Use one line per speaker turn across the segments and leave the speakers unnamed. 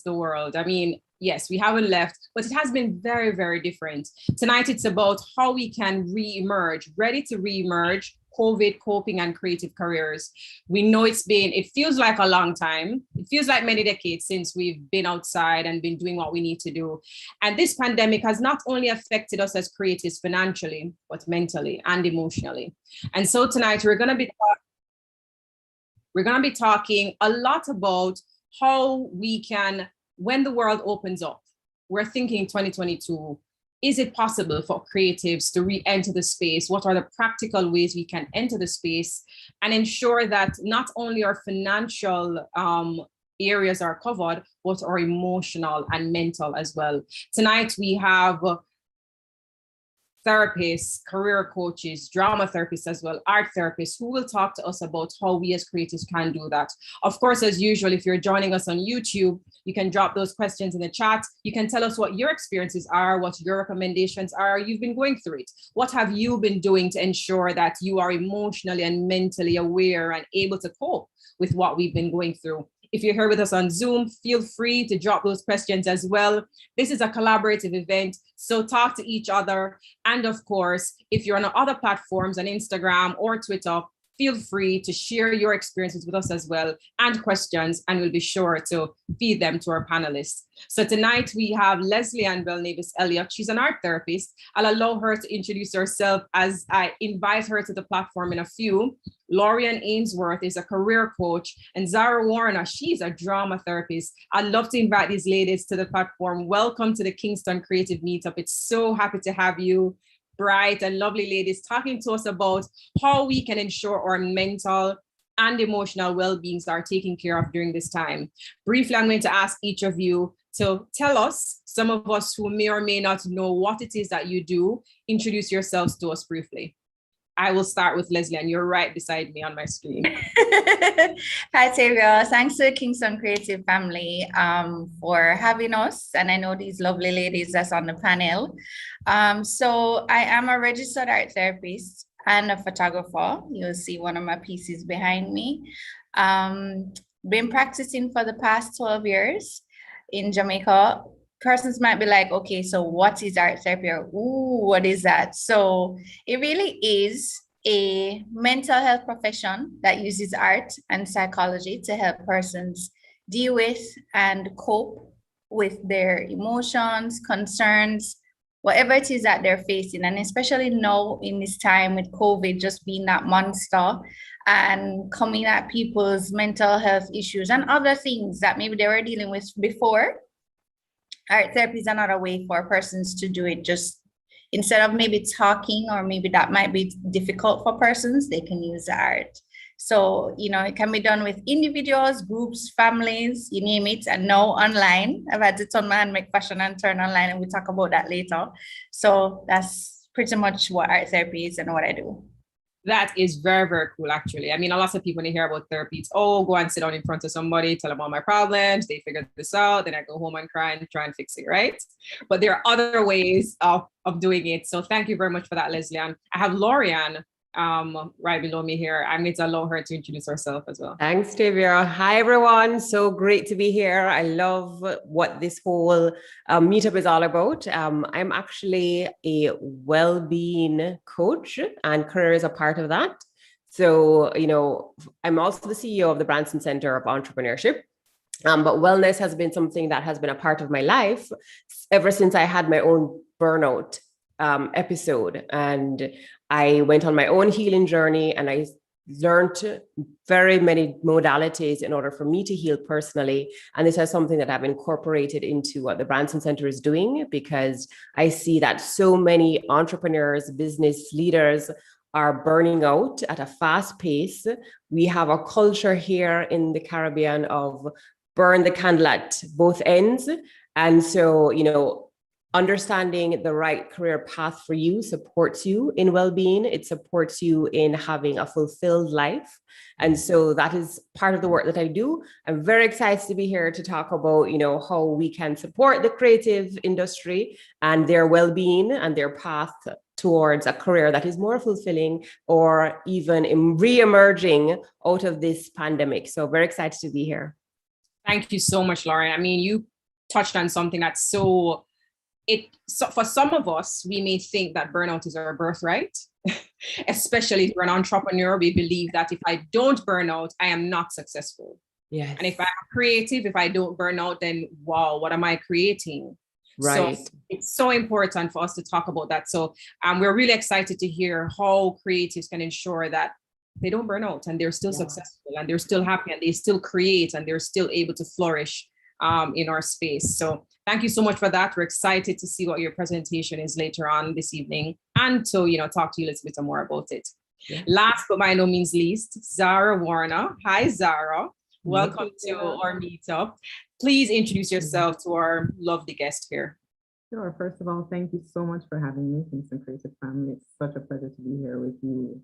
the world. I mean, yes, we haven't left, but it has been very, very different. Tonight, it's about how we can re-emerge, ready to re-emerge, COVID, coping, and creative careers. We know it feels like a long time. It feels like many decades since we've been outside and been doing what we need to do. And this pandemic has not only affected us as creatives financially, but mentally and emotionally. And so tonight we're going to be talking a lot about how we can, when the world opens up, we're thinking 2022, is it possible for creatives to re-enter the space? What are the practical ways we can enter the space and ensure that not only our financial areas are covered, but our emotional and mental as well? Tonight, we have therapists, career coaches, drama therapists as well, art therapists, who will talk to us about how we as creatives can do that. Of course, as usual, if you're joining us on YouTube, you can drop those questions in the chat. You can tell us what your experiences are, what your recommendations are. You've been going through it. What have you been doing to ensure that you are emotionally and mentally aware and able to cope with what we've been going through? If you're here with us on Zoom, feel free to drop those questions as well. This is a collaborative event, so talk to each other. And of course, if you're on other platforms on Instagram or Twitter, feel free to share your experiences with us as well and questions, and we'll be sure to feed them to our panelists. So tonight we have Leslie Ann Belnavis Elliott. She's an art therapist. I'll allow her to introduce herself as I invite her to the platform in a few. Lorian Ainsworth is a career coach, and Zara Warner, she's a drama therapist. I'd love to invite these ladies to the platform. Welcome to the Kingston Creative Meetup. It's so happy to have you, bright and lovely ladies, talking to us about how we can ensure our mental and emotional well-beings are taken care of during this time. Briefly, I'm going to ask each of you to tell us, some of us who may or may not know what it is that you do, introduce yourselves to us briefly. I will start with Leslie, and you're right beside me on my screen.
Hi, Tavia. Thanks to the Kingston Creative family for having us. And I know these lovely ladies that's on the panel. So I am a registered art therapist and a photographer. You'll see one of my pieces behind me. Been practicing for the past 12 years in Jamaica. Persons might be like, okay, so what is art therapy? Or, ooh, what is that? So it really is a mental health profession that uses art and psychology to help persons deal with and cope with their emotions, concerns, whatever it is that they're facing. And especially now in this time with COVID just being that monster and coming at people's mental health issues and other things that maybe they were dealing with before. Art therapy is another way for persons to do it. Just instead of maybe talking, or maybe that might be difficult for persons, they can use the art. So, you know, it can be done with individuals, groups, families, you name it, and now online. I've had to turn my handmade fashion and turn online, and we'll talk about that later. So that's pretty much what art therapy is and what I do.
That is very, very cool, actually. I mean, a lot of people, when they hear about therapy, it's, oh, go and sit down in front of somebody, tell them all my problems, they figure this out, then I go home and cry and try and fix it, right? But there are other ways of doing it. So thank you very much for that, Leslie. And I have Lorian right below me here. I'm going to allow her to introduce herself as well.
Thanks, Tavia. Hi, everyone. So great to be here. I love what this whole meetup is all about. I'm actually a well-being coach, and career is a part of that. So, you know, I'm also the CEO of the Branson Center of Entrepreneurship. But wellness has been something that has been a part of my life ever since I had my own burnout episode. And I went on my own healing journey, and I learned very many modalities in order for me to heal personally. And this is something that I've incorporated into what the Branson Center is doing, because I see that so many entrepreneurs, business leaders are burning out at a fast pace. We have a culture here in the Caribbean of burn the candle at both ends. And so, you know, understanding the right career path for you supports you in well-being. It supports you in having a fulfilled life. And so that is part of the work that I do. I'm very excited to be here to talk about, you know, how we can support the creative industry and their well-being and their path towards a career that is more fulfilling, or even re-emerging out of this pandemic. So very excited to be here.
Thank you so much, Lauren. I mean, you touched on something that's so for some of us, we may think that burnout is our birthright, especially if we're an entrepreneur. We believe that if I don't burn out, I am not successful.
Yes.
And if I'm creative, if I don't burn out, then wow, what am I creating?
Right.
So it's so important for us to talk about that. So we're really excited to hear how creatives can ensure that they don't burn out and they're still successful and they're still happy and they still create and they're still able to flourish in our space. So thank you so much for that. We're excited to see what your presentation is later on this evening and to, talk to you a little bit more about it. Yeah. Last but by no means least, Zara Warner. Hi, Zara. Welcome to our meetup. Please introduce yourself to our lovely guest here.
Sure. First of all, thank you so much for having me, Kingston Creative Family. It's such a pleasure to be here with you,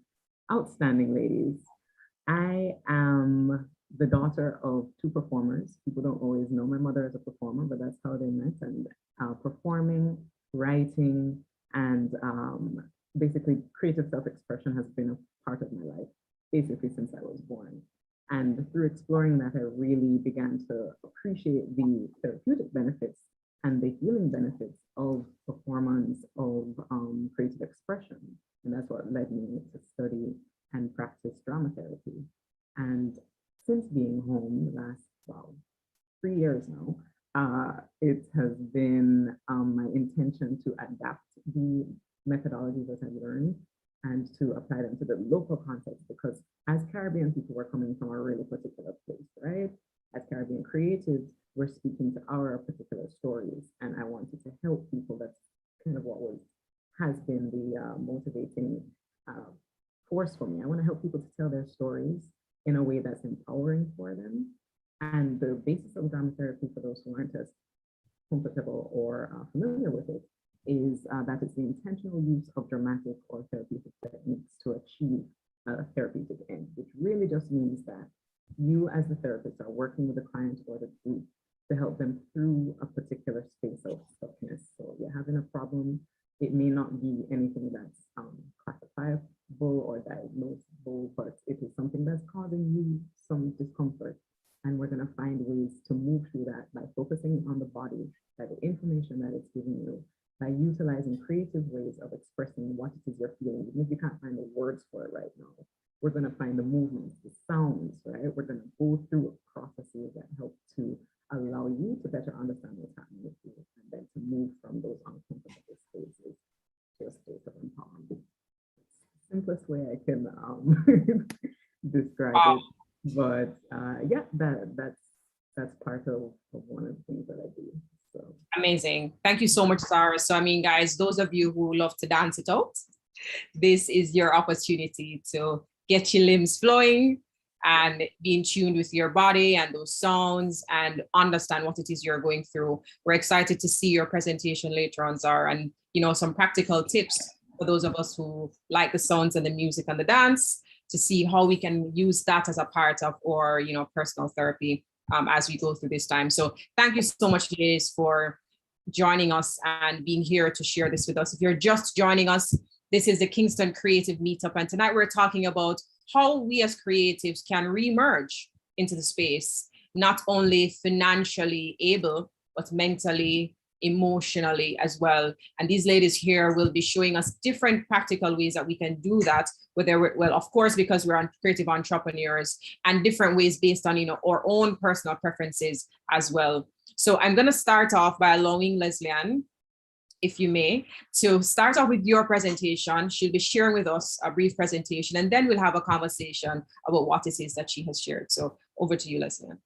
outstanding ladies. I am the daughter of two performers. People don't always know my mother as a performer, but that's how they met. And performing, writing, and basically creative self-expression has been a part of my life, basically since I was born. And through exploring that, I really began to appreciate the therapeutic benefits and the healing benefits of performance, of creative expression. And that's what led me to study and practice drama therapy. And since being home the last, 3 years now, it has been my intention to adapt the methodologies that I've learned and to apply them to the local context, because as Caribbean people, we're coming from a really particular place, right? As Caribbean creatives, we're speaking to our particular stories, and I wanted to help people. That's kind of what has been the motivating force for me. I want to help people to tell their stories in a way that's empowering for them. And the basis of drama therapy, for those who aren't as comfortable or familiar with it, is that it's the intentional use of dramatic or therapeutic techniques to achieve a therapeutic end, which really just means that you as the therapist are working with the client or the group to help them through a particular space of stuckness. So you're having a problem, it may not be anything that's classifiable or diagnosable, but it is something that's causing you some discomfort. And we're going to find ways to move through that by focusing on the body, by the information that it's giving you, by utilizing creative ways of expressing what it is you're feeling. Even if you can't find the words for it right now, we're going to find the movements, the sounds, right? We're going to go through processes that help to allow you to better understand what's happening with you, and then to move from those uncomfortable spaces to a state of empowerment. It's the simplest way I can describe it. But yeah, that's part of one of the things that I do. So.
Amazing. Thank you so much, Sarah. So, I mean, guys, those of you who love to dance it out, this is your opportunity to get your limbs flowing and be in tune with your body and those sounds and understand what it is you're going through. We're excited to see your presentation later on, Zara, and, some practical tips for those of us who like the sounds and the music and the dance, to see how we can use that as a part of our, personal therapy as we go through this time. So thank you so much, ladies, for joining us and being here to share this with us. If you're just joining us, this is the Kingston Creative Meetup. And tonight we're talking about how we as creatives can re-emerge into the space, not only financially able, but mentally, emotionally as well. And these ladies here will be showing us different practical ways that we can do that, well, of course, because we're creative entrepreneurs, and different ways based on, our own personal preferences as well. So I'm going to start off by allowing Leslie-Ann, if you may, to start off with your presentation. She'll be sharing with us a brief presentation, and then we'll have a conversation about what it is that she has shared. So over to you, Leslie-Ann.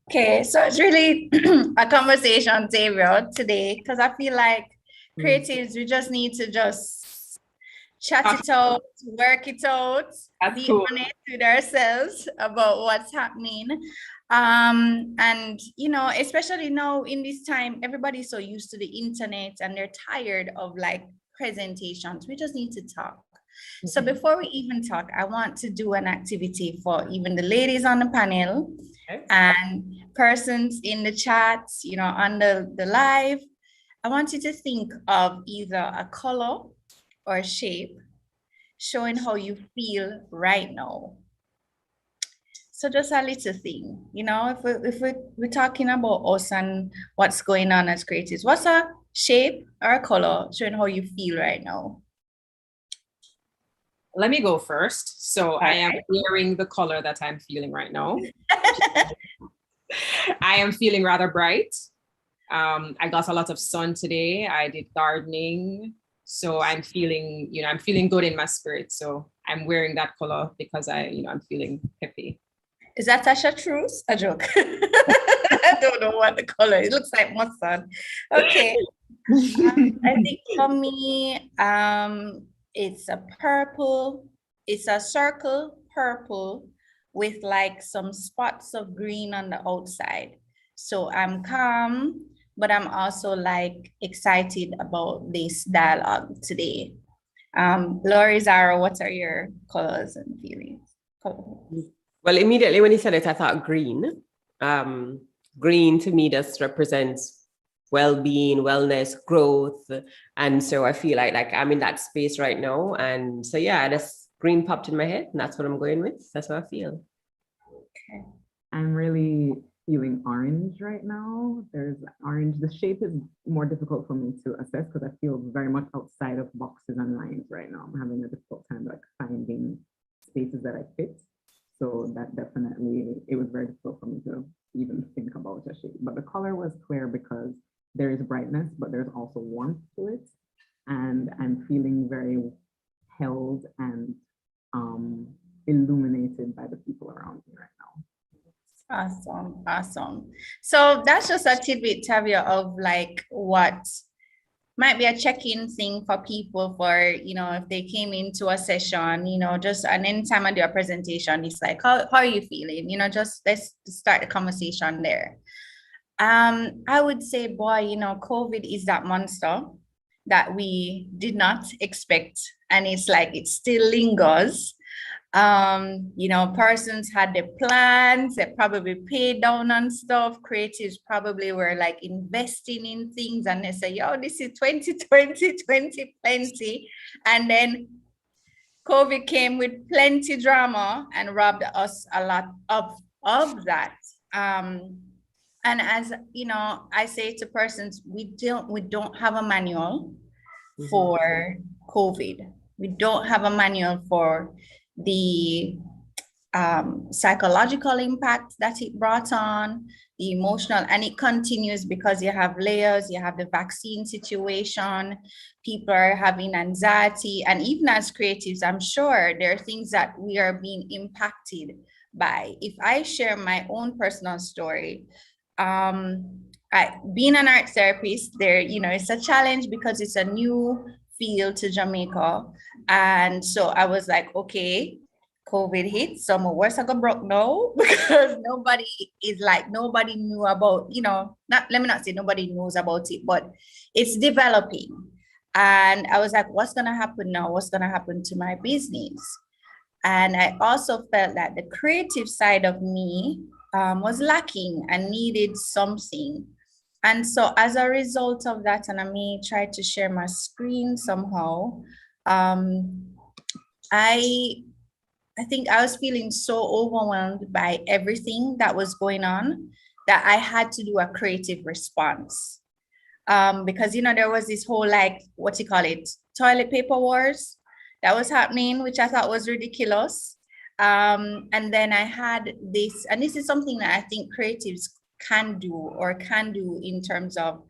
Okay, so it's really a conversation, Xavier, today, because I feel like creatives, we just need to just chat it out, work it out, be honest with ourselves about what's happening. And, especially now in this time, everybody's so used to the internet and they're tired of like presentations. We just need to talk. Mm-hmm. So before we even talk, I want to do an activity for even the ladies on the panel. Okay. And persons in the chats, on the live. I want you to think of either a color or a shape showing how you feel right now. So just a little thing, you know, if we're talking about us and what's going on as creatives, what's a shape or a color showing how you feel right now?
Let me go first. So I am
Okay.
wearing the color that I'm feeling right now. I am feeling rather bright. I got a lot of sun today. I did gardening. So I'm feeling, I'm feeling good in my spirit. So I'm wearing that color because I'm feeling happy.
Is that Tasha Truth? A joke. I don't know what the color. It looks like mustard. Okay. I think for me, it's a purple. It's a circle purple with like some spots of green on the outside. So I'm calm, but I'm also like excited about this dialogue today. Lori, Zara, what are your colors and feelings?
Well, immediately when you said it, I thought green. Green to me just represents well-being, wellness, growth. And so I feel like I'm in that space right now. And so, yeah, this green popped in my head and that's what I'm going with. That's what I feel.
Okay.
I'm really feeling orange right now. There's orange. The shape is more difficult for me to assess because I feel very much outside of boxes and lines right now. I'm having a difficult time like finding spaces that I fit. So that definitely, it was very difficult for me to even think about a shape. But the color was clear because there is brightness, but there's also warmth to it. And I'm feeling very held and illuminated by the people around me right now.
Awesome, awesome. So that's just a tidbit, Tavia, of like what might be a check-in thing for people for, if they came into a session, just and anytime I do a presentation, it's like, how are you feeling? Just let's start the conversation there. I would say, boy, COVID is that monster that we did not expect. And it's like, it still lingers. Persons had their plans, they probably paid down on stuff. Creatives probably were like investing in things and they say, yo, this is 2020, 2020. And then COVID came with plenty drama and robbed us a lot of that. And as I say to persons, we don't have a manual for COVID. We don't have a manual for the psychological impact that it brought on, the emotional, and it continues because you have layers, you have the vaccine situation, people are having anxiety, and even as creatives, I'm sure there are things that we are being impacted by. If I share my own personal story, being an art therapist, it's a challenge because it's a new field to Jamaica. And so I was like, okay, COVID hit, so my words are gonna broke now because nobody knew about, let me not say nobody knows about it, but it's developing. And I was like, what's gonna happen now? What's gonna happen to my business? And I also felt that the creative side of me was lacking and needed something. And so as a result of that, and I may try to share my screen somehow, I think I was feeling so overwhelmed by everything that was going on that I had to do a creative response. Because, there was this whole, toilet paper wars that was happening, which I thought was ridiculous. And then I had this, and this is something that I think creatives can do in terms of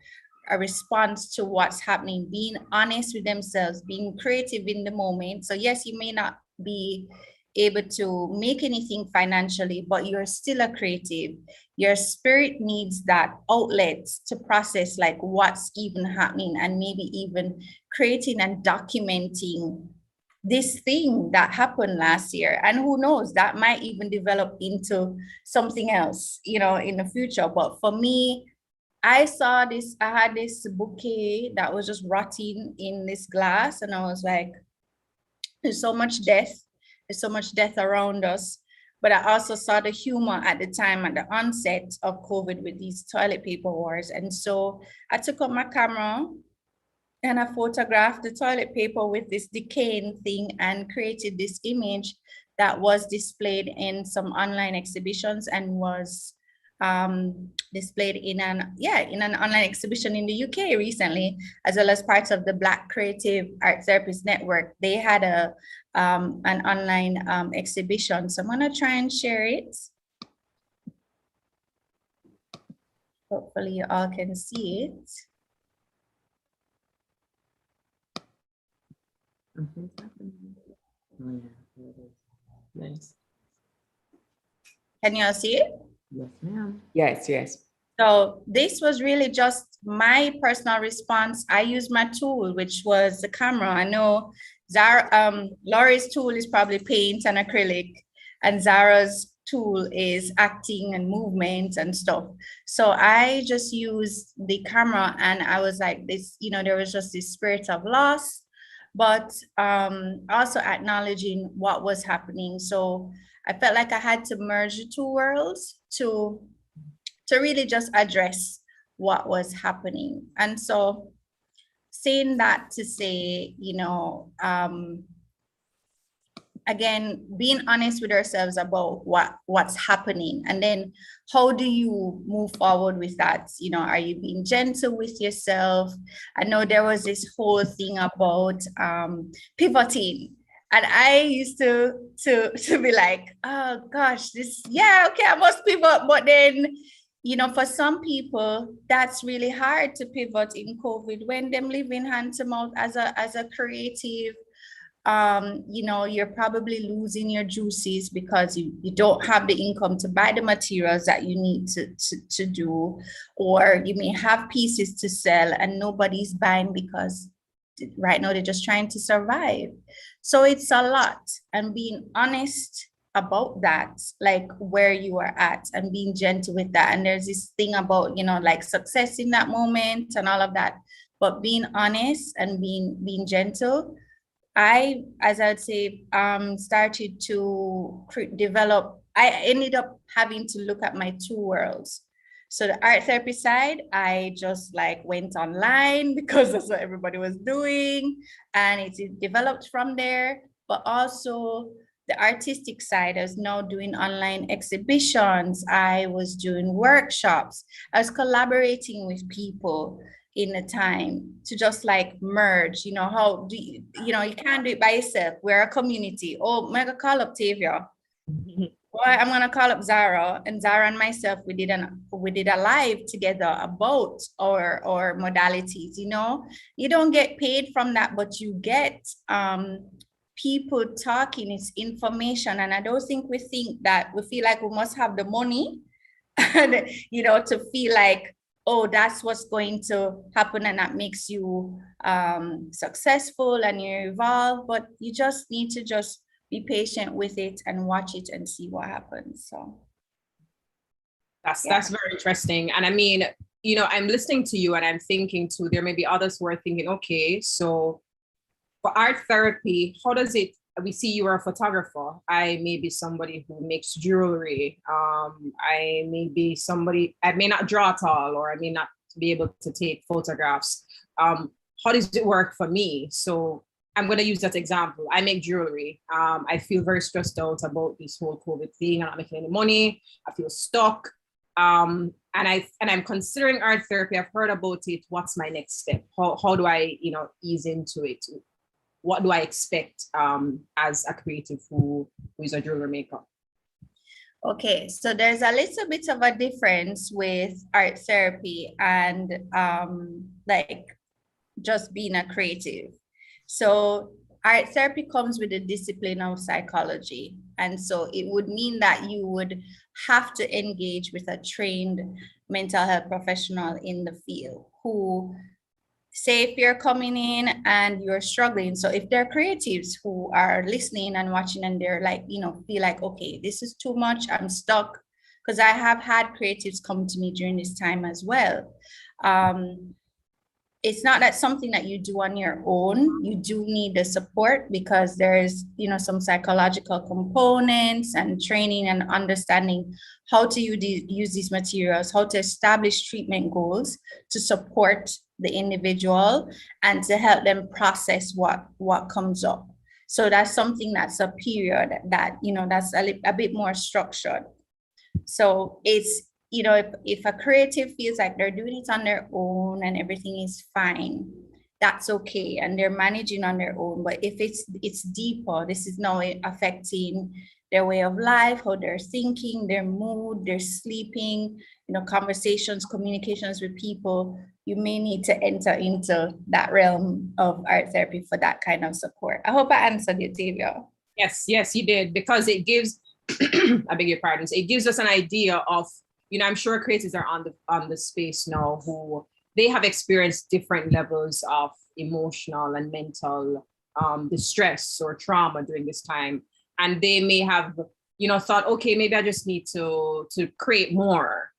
a response to what's happening, being honest with themselves, being creative in the moment. So yes, you may not be able to make anything financially, but you're still a creative. Your spirit needs that outlet to process like what's even happening, and maybe even creating and documenting this thing that happened last year. And who knows, that might even develop into something else, in the future. But for me, I had this bouquet that was just rotting in this glass, and I was like, there's so much death around us. But I also saw the humor at the time, at the onset of COVID, with these toilet paper wars. And so I took up my camera and I photographed the toilet paper with this decaying thing and created this image that was displayed in some online exhibitions and was displayed in an online exhibition in the UK recently, as well as parts of the Black Creative Art Therapists Network. They had an online exhibition. So I'm gonna try and share it. Hopefully you all can see it.
Something's happening. Oh yeah, there it is.
Nice.
Can you all see it?
Yes, ma'am.
Yes, yes.
So this was really just my personal response. I used my tool, which was the camera. I know Laurie's tool is probably paint and acrylic, and Zara's tool is acting and movement and stuff. So I just used the camera, and I was like this, you know, there was just this spirit of loss, but also acknowledging what was happening. So I felt like I had to merge the two worlds to really just address what was happening. And so saying that to say, you know, again, being honest with ourselves about what's happening, and then how do you move forward with that? You know, are you being gentle with yourself? I know there was this whole thing about pivoting, and I used to be like, oh gosh, I must pivot. But then, you know, for some people, that's really hard to pivot in COVID when them living hand to mouth as a creative. You know, you're probably losing your juices because you don't have the income to buy the materials that you need to do, or you may have pieces to sell and nobody's buying because right now they're just trying to survive. So it's a lot, and being honest about that, like where you are at, and being gentle with that. And there's this thing about, you know, like success in that moment and all of that, but being honest and being gentle. I, as I'd say, started to develop, I ended up having to look at my two worlds. So the art therapy side, I just like went online because that's what everybody was doing, and it developed from there. But also the artistic side, I was now doing online exhibitions. I was doing workshops. I was collaborating with people in a time to just like merge, you know, how do you, you know, you can't do it by yourself. We're a community. Oh, I'm gonna call up Tavia. I'm gonna call up Zara, and Zara and myself, we did a live together about our modalities. You know, you don't get paid from that, but you get people talking. It's information, and I don't think we feel like we must have the money, and you know, to feel like, oh, that's what's going to happen, and that makes you successful and you evolve. But you just need to just be patient with it and watch it and see what happens. So
that's very interesting. And I mean, you know, I'm listening to you and I'm thinking too, there may be others who are thinking, okay, so for art therapy, how does it, we see you are a photographer. I may be somebody who makes jewelry. I may be somebody, I may not draw at all, or I may not be able to take photographs. How does it work for me? So I'm going to use that example. I make jewelry. I feel very stressed out about this whole COVID thing. I'm not making any money. I feel stuck. And I'm considering art therapy. I've heard about it. What's my next step? How do I, you know, ease into it? What do I expect as a creative who is a jewelry maker?
Okay, so there's a little bit of a difference with art therapy and like just being a creative. So art therapy comes with a discipline of psychology. And so it would mean that you would have to engage with a trained mental health professional in the field who, say if you're coming in and you're struggling. So if there are creatives who are listening and watching and they're like, you know, feel like, okay, this is too much, I'm stuck. Because I have had creatives come to me during this time as well. It's not that something that you do on your own. You do need the support because there's, you know, some psychological components and training and understanding how to use these materials, how to establish treatment goals to support the individual and to help them process what comes up. So that's something that's a period that, you know, that's a bit more structured. So it's, you know, if a creative feels like they're doing it on their own and everything is fine, that's okay, and they're managing on their own. But if it's deeper, this is now affecting their way of life, how they're thinking, their mood, their sleeping, you know, conversations, communications with people, you may need to enter into that realm of art therapy for that kind of support. I hope I answered it, Tavia.
Yes, you did, because it gives, I beg your pardon, it gives us an idea of, you know, I'm sure creatives are on the space now who they have experienced different levels of emotional and mental distress or trauma during this time. And they may have, you know, thought, okay, maybe I just need to create more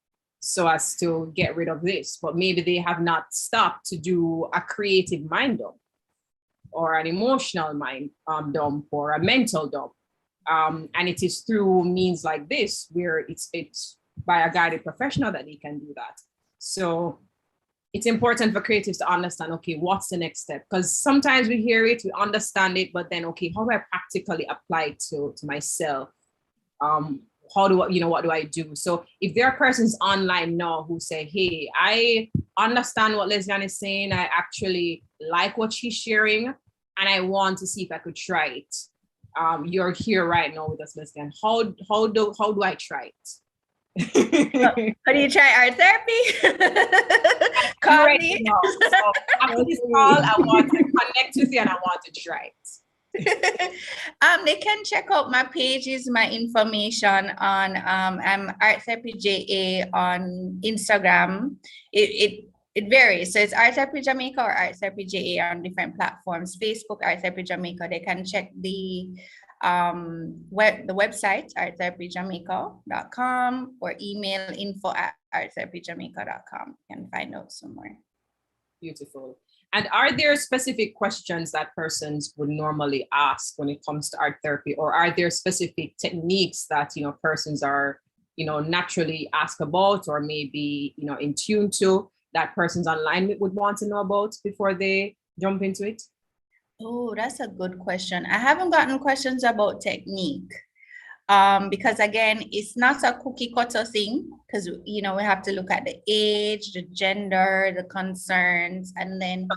so as to get rid of this. But maybe they have not stopped to do a creative mind dump or an emotional mind dump or a mental dump. And it is through means like this where it's by a guided professional that they can do that. So it's important for creatives to understand, okay, what's the next step? Because sometimes we hear it, we understand it, but then, okay, how do I practically apply it to myself? How do I, you know, what do I do? So if there are persons online now who say, hey, I understand what Leslie is saying, I actually like what she's sharing, and I want to see if I could try it. You're here right now with us, Leslie. How do I try it?
How do you try art therapy? Call me.
So after this call, I want to connect with you and I want to try it.
They can check out my pages, my information on I'm Art Therapy JA on Instagram. It varies. So it's Art Therapy Jamaica or Art Therapy JA on different platforms. Facebook, Art Therapy Jamaica. They can check the website arttherapyjamaica.com or email info@arttherapyjamaica.com. You can find out some more.
Beautiful. And are there specific questions that persons would normally ask when it comes to art therapy, or are there specific techniques that, you know, persons are, you know, naturally ask about, or maybe, you know, in tune to, that persons online would want to know about before they jump into it?
Oh, that's a good question. I haven't gotten questions about technique because, again, it's not a cookie cutter thing, because, you know, we have to look at the age, the gender, the concerns, and then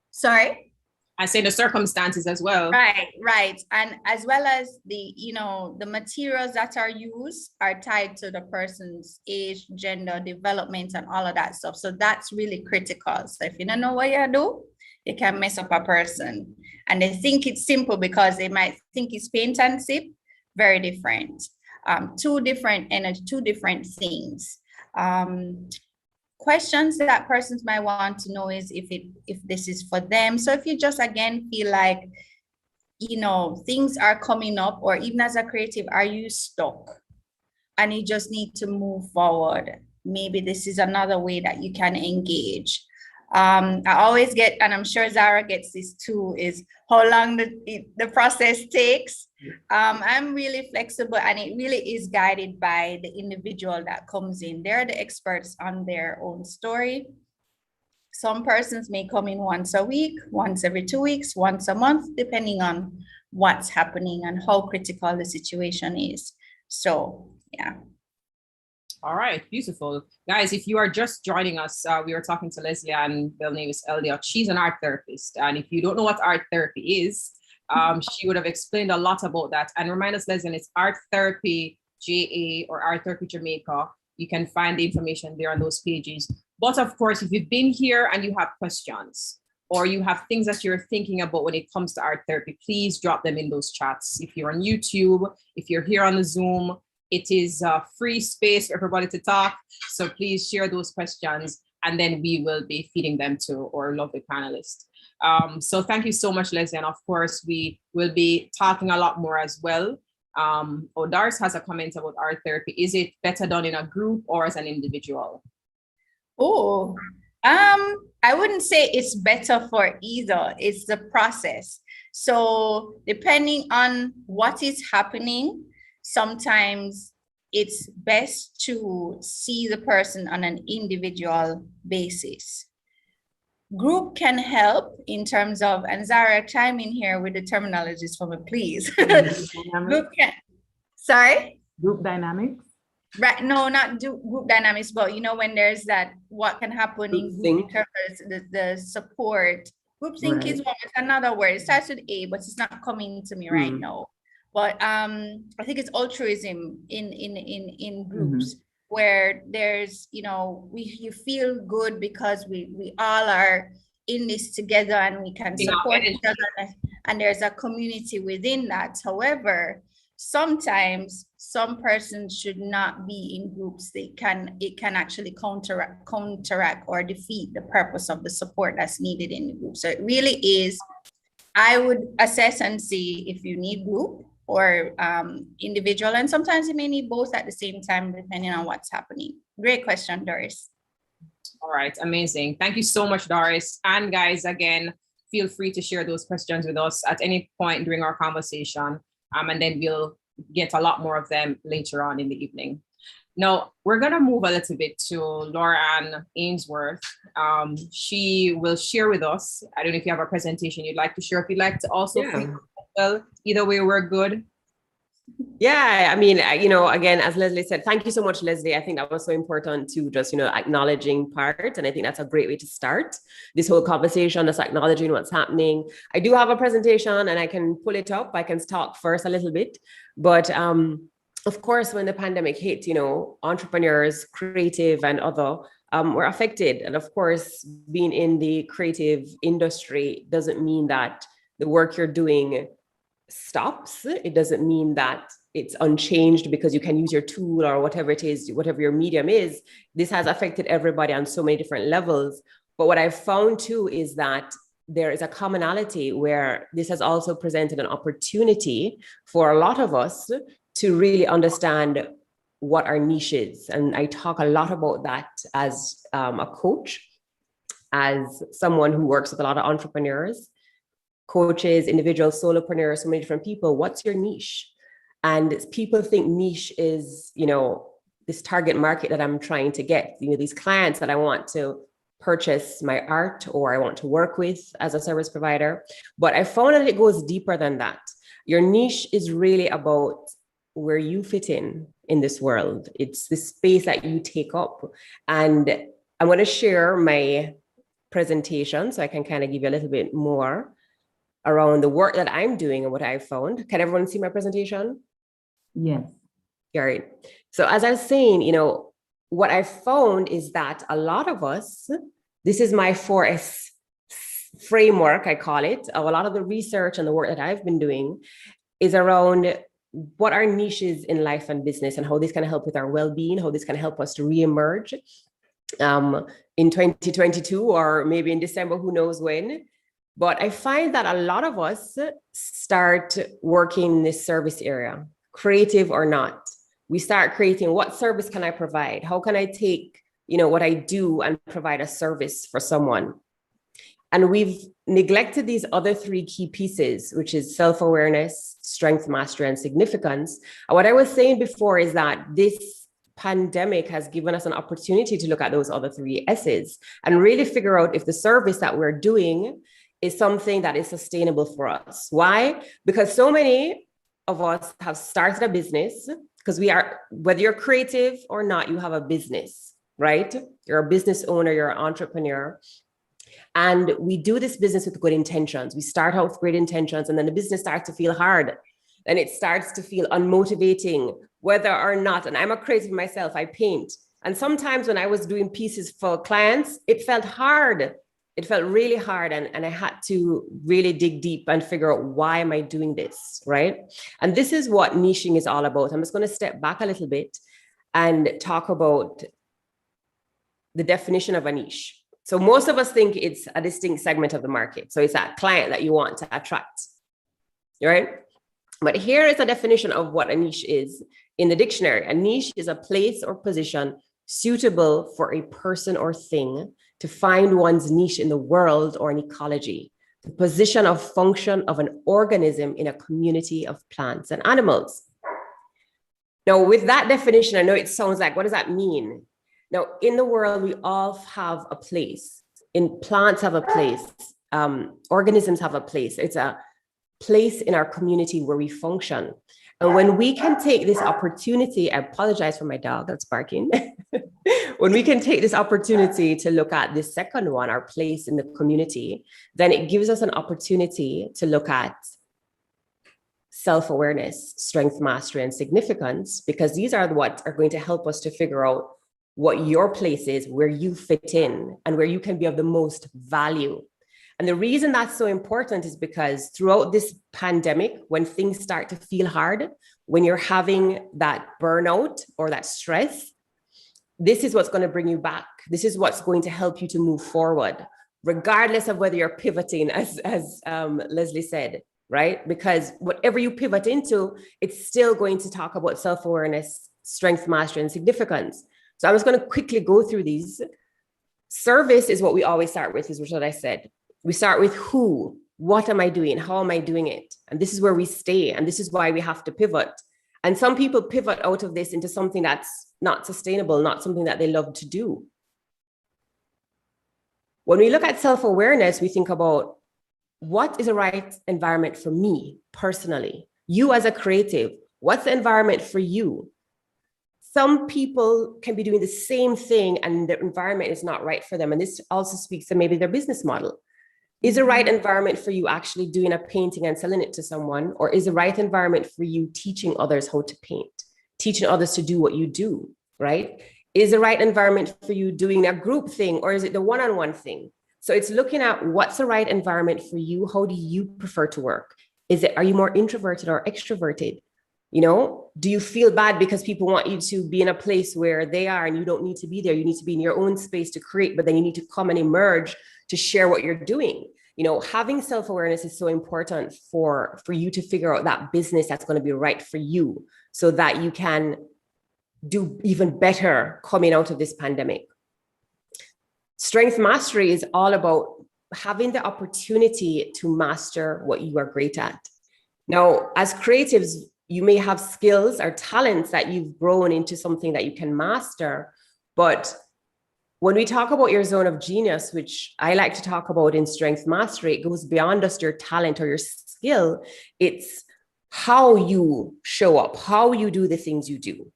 sorry?
I say the circumstances as well.
Right. And as well as the, you know, the materials that are used are tied to the person's age, gender, development, and all of that stuff. So that's really critical. So if you don't know what you do, it can mess up a person. And they think it's simple because they might think it's paint and sip. Very different. Two different energy, two different things. Questions that persons might want to know is if this is for them. So if you just, again, feel like, you know, things are coming up, or even as a creative, are you stuck and you just need to move forward? Maybe this is another way that you can engage. I always get, and I'm sure Zara gets this too, is how long the process takes. I'm really flexible, and it really is guided by the individual that comes in. They're the experts on their own story. Some persons may come in once a week, once every 2 weeks, once a month, depending on what's happening and how critical the situation is. So, yeah.
All right, beautiful. Guys, if you are just joining us, we were talking to Leslie, and her name is Elliot. She's an art therapist. And if you don't know what art therapy is, she would have explained a lot about that. And remind us, Leslie, it's Art Therapy JA or Art Therapy Jamaica. You can find the information there on those pages. But of course, if you've been here and you have questions, or you have things that you're thinking about when it comes to art therapy, please drop them in those chats. If you're on YouTube, if you're here on the Zoom, it is a free space for everybody to talk. So please share those questions, and then we will be feeding them to our lovely panelists. So thank you so much, Leslie. And of course, we will be talking a lot more as well. Odars has a comment about art therapy. Is it better done in a group or as an individual?
Oh, I wouldn't say it's better for either. It's the process. So depending on what is happening, sometimes it's best to see the person on an individual basis. group can help in terms of, and Zara, chime in here with the terminologies for me, please. Group can, sorry?
Group dynamics?
Right, no, not group dynamics, but you know, when there's that, what can happen in group in terms of the support. Group think is one, it's another word. It starts with A, but it's not coming to me right now. But I think it's altruism in groups where there's, you know, you feel good because we all are in this together and we can support each other, and there's a community within that. However, sometimes some persons should not be in groups. It can actually counteract or defeat the purpose of the support that's needed in the group. So it really is, I would assess and see if you need group or individual, and sometimes you may need both at the same time depending on what's happening. Great question, Doris.
All right, amazing. Thank you so much, Doris. And guys, again, feel free to share those questions with us at any point during our conversation. And then we'll get a lot more of them later on in the evening. Now, we're going to move a little bit to Laura-Ann Ainsworth. She will share with us, I don't know if you have a presentation you'd like to share, if you'd like to also, well, either way, we're good.
Yeah, I mean, you know, again, as Leslie said, thank you so much, Leslie. I think that was so important to just, you know, acknowledging part. And I think that's a great way to start this whole conversation, just acknowledging what's happening. I do have a presentation and I can pull it up. I can talk first a little bit. But of course, when the pandemic hit, you know, entrepreneurs, creative and other were affected. And of course, being in the creative industry doesn't mean that the work you're doing stops. It doesn't mean that it's unchanged because you can use your tool or whatever it is, whatever your medium is. This has affected everybody on so many different levels. But what I've found too is that there is a commonality where this has also presented an opportunity for a lot of us to really understand what our niche is. And I talk a lot about that as a coach, as someone who works with a lot of entrepreneurs, coaches, individuals, solopreneurs, so many different people. What's your niche? And people think niche is, you know, this target market that I'm trying to get, you know, these clients that I want to purchase my art or I want to work with as a service provider. But I found that it goes deeper than that. Your niche is really about where you fit in this world. It's the space that you take up. And I'm going to share my presentation so I can kind of give you a little bit more around the work that I'm doing and what I found. Can everyone see my presentation?
Yes.
All right. So as I was saying, you know, what I found is that a lot of us, this is my 4S framework, I call it, of a lot of the research and the work that I've been doing is around what our niche is in life and business and how this can help with our well-being, how this can help us to reemerge in 2022 or maybe in December, who knows when. But I find that a lot of us start working in this service area, creative or not. We start creating, what service can I provide? How can I take, you know, what I do and provide a service for someone? And we've neglected these other three key pieces, which is self-awareness, strength, mastery, and significance. And what I was saying before is that this pandemic has given us an opportunity to look at those other three S's and really figure out if the service that we're doing is something that is sustainable for us. Why? Because so many of us have started a business, because we are, whether you're creative or not, you have a business, right? You're a business owner, you're an entrepreneur. And we do this business with good intentions. We start out with great intentions, and then the business starts to feel hard. And it starts to feel unmotivating, whether or not, and I'm a creative myself, I paint. And sometimes when I was doing pieces for clients, it felt hard. It felt really hard. And I had to really dig deep and figure out, why am I doing this, right? And this is what niching is all about. I'm just going to step back a little bit and talk about the definition of a niche. So most of us think it's a distinct segment of the market. So it's that client that you want to attract, right? But here is a definition of what a niche is in the dictionary. A niche is a place or position suitable for a person or thing to find one's niche in the world or an ecology, the position of function of an organism in a community of plants and animals. Now, with that definition, I know it sounds like, what does that mean? Now, in the world, we all have a place. plants have a place, organisms have a place. It's a place in our community where we function. And when we can take this opportunity, I apologize for my dog that's barking. When we can take this opportunity to look at the second one, our place in the community, then it gives us an opportunity to look at self-awareness, strength, mastery, and significance, because these are what are going to help us to figure out what your place is, where you fit in, and where you can be of the most value. And the reason that's so important is because throughout this pandemic, when things start to feel hard, when you're having that burnout or that stress, this is what's going to bring you back. This is what's going to help you to move forward, regardless of whether you're pivoting, as Leslie said, right? Because whatever you pivot into, it's still going to talk about self-awareness, strength, mastery, and significance. So I'm just going to quickly go through these. Service is what we always start with, is what I said. We start with who, what am I doing? How am I doing it? And this is where we stay. And this is why we have to pivot. And some people pivot out of this into something that's not sustainable, not something that they love to do. When we look at self-awareness, we think about what is the right environment for me personally? You as a creative, what's the environment for you? Some people can be doing the same thing and the environment is not right for them. And this also speaks to maybe their business model. Is the right environment for you actually doing a painting and selling it to someone? Or is the right environment for you teaching others how to paint, teaching others to do what you do, right? Is the right environment for you doing a group thing, or is it the one-on-one thing? So it's looking at what's the right environment for you. How do you prefer to work? Are you more introverted or extroverted? You know, do you feel bad because people want you to be in a place where they are and you don't need to be there? You need to be in your own space to create, but then you need to come and emerge to share what you're doing. You know, having self-awareness is so important for you to figure out that business that's going to be right for you so that you can do even better coming out of this pandemic. Strength mastery is all about having the opportunity to master what you are great at. Now, as creatives, you may have skills or talents that you've grown into something that you can master, but when we talk about your zone of genius, which I like to talk about in strength mastery, it goes beyond just your talent or your skill. It's how you show up, how you do the things you do.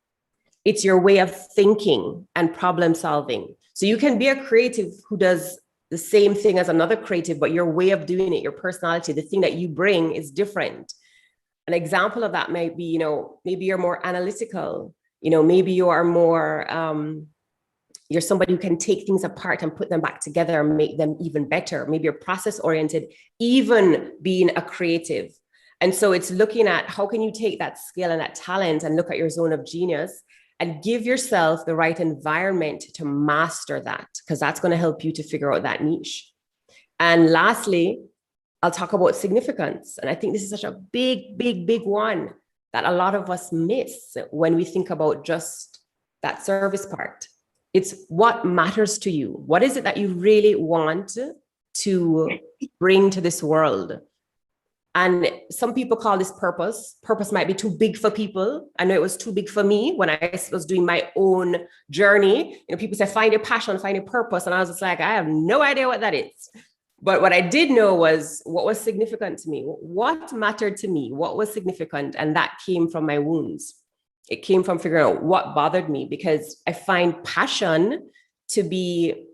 It's your way of thinking and problem solving. So you can be a creative who does the same thing as another creative, but your way of doing it, your personality, the thing that you bring is different. An example of that might be, you know, maybe you're more analytical, you know, maybe you are more, you're somebody who can take things apart and put them back together and make them even better. Maybe you're process oriented, even being a creative. And so it's looking at how can you take that skill and that talent and look at your zone of genius and give yourself the right environment to master that, because that's going to help you to figure out that niche. And lastly, I'll talk about significance. And I think this is such a big, big, big one that a lot of us miss when we think about just that service part. It's what matters to you. What is it that you really want to bring to this world? And some people call this purpose. Purpose might be too big for people. I know it was too big for me when I was doing my own journey. You know, people say, find your passion, find your purpose. And I was just like, I have no idea what that is. But what I did know was what was significant to me, what mattered to me, what was significant. And that came from my wounds. It came from figuring out what bothered me, because I find passion to be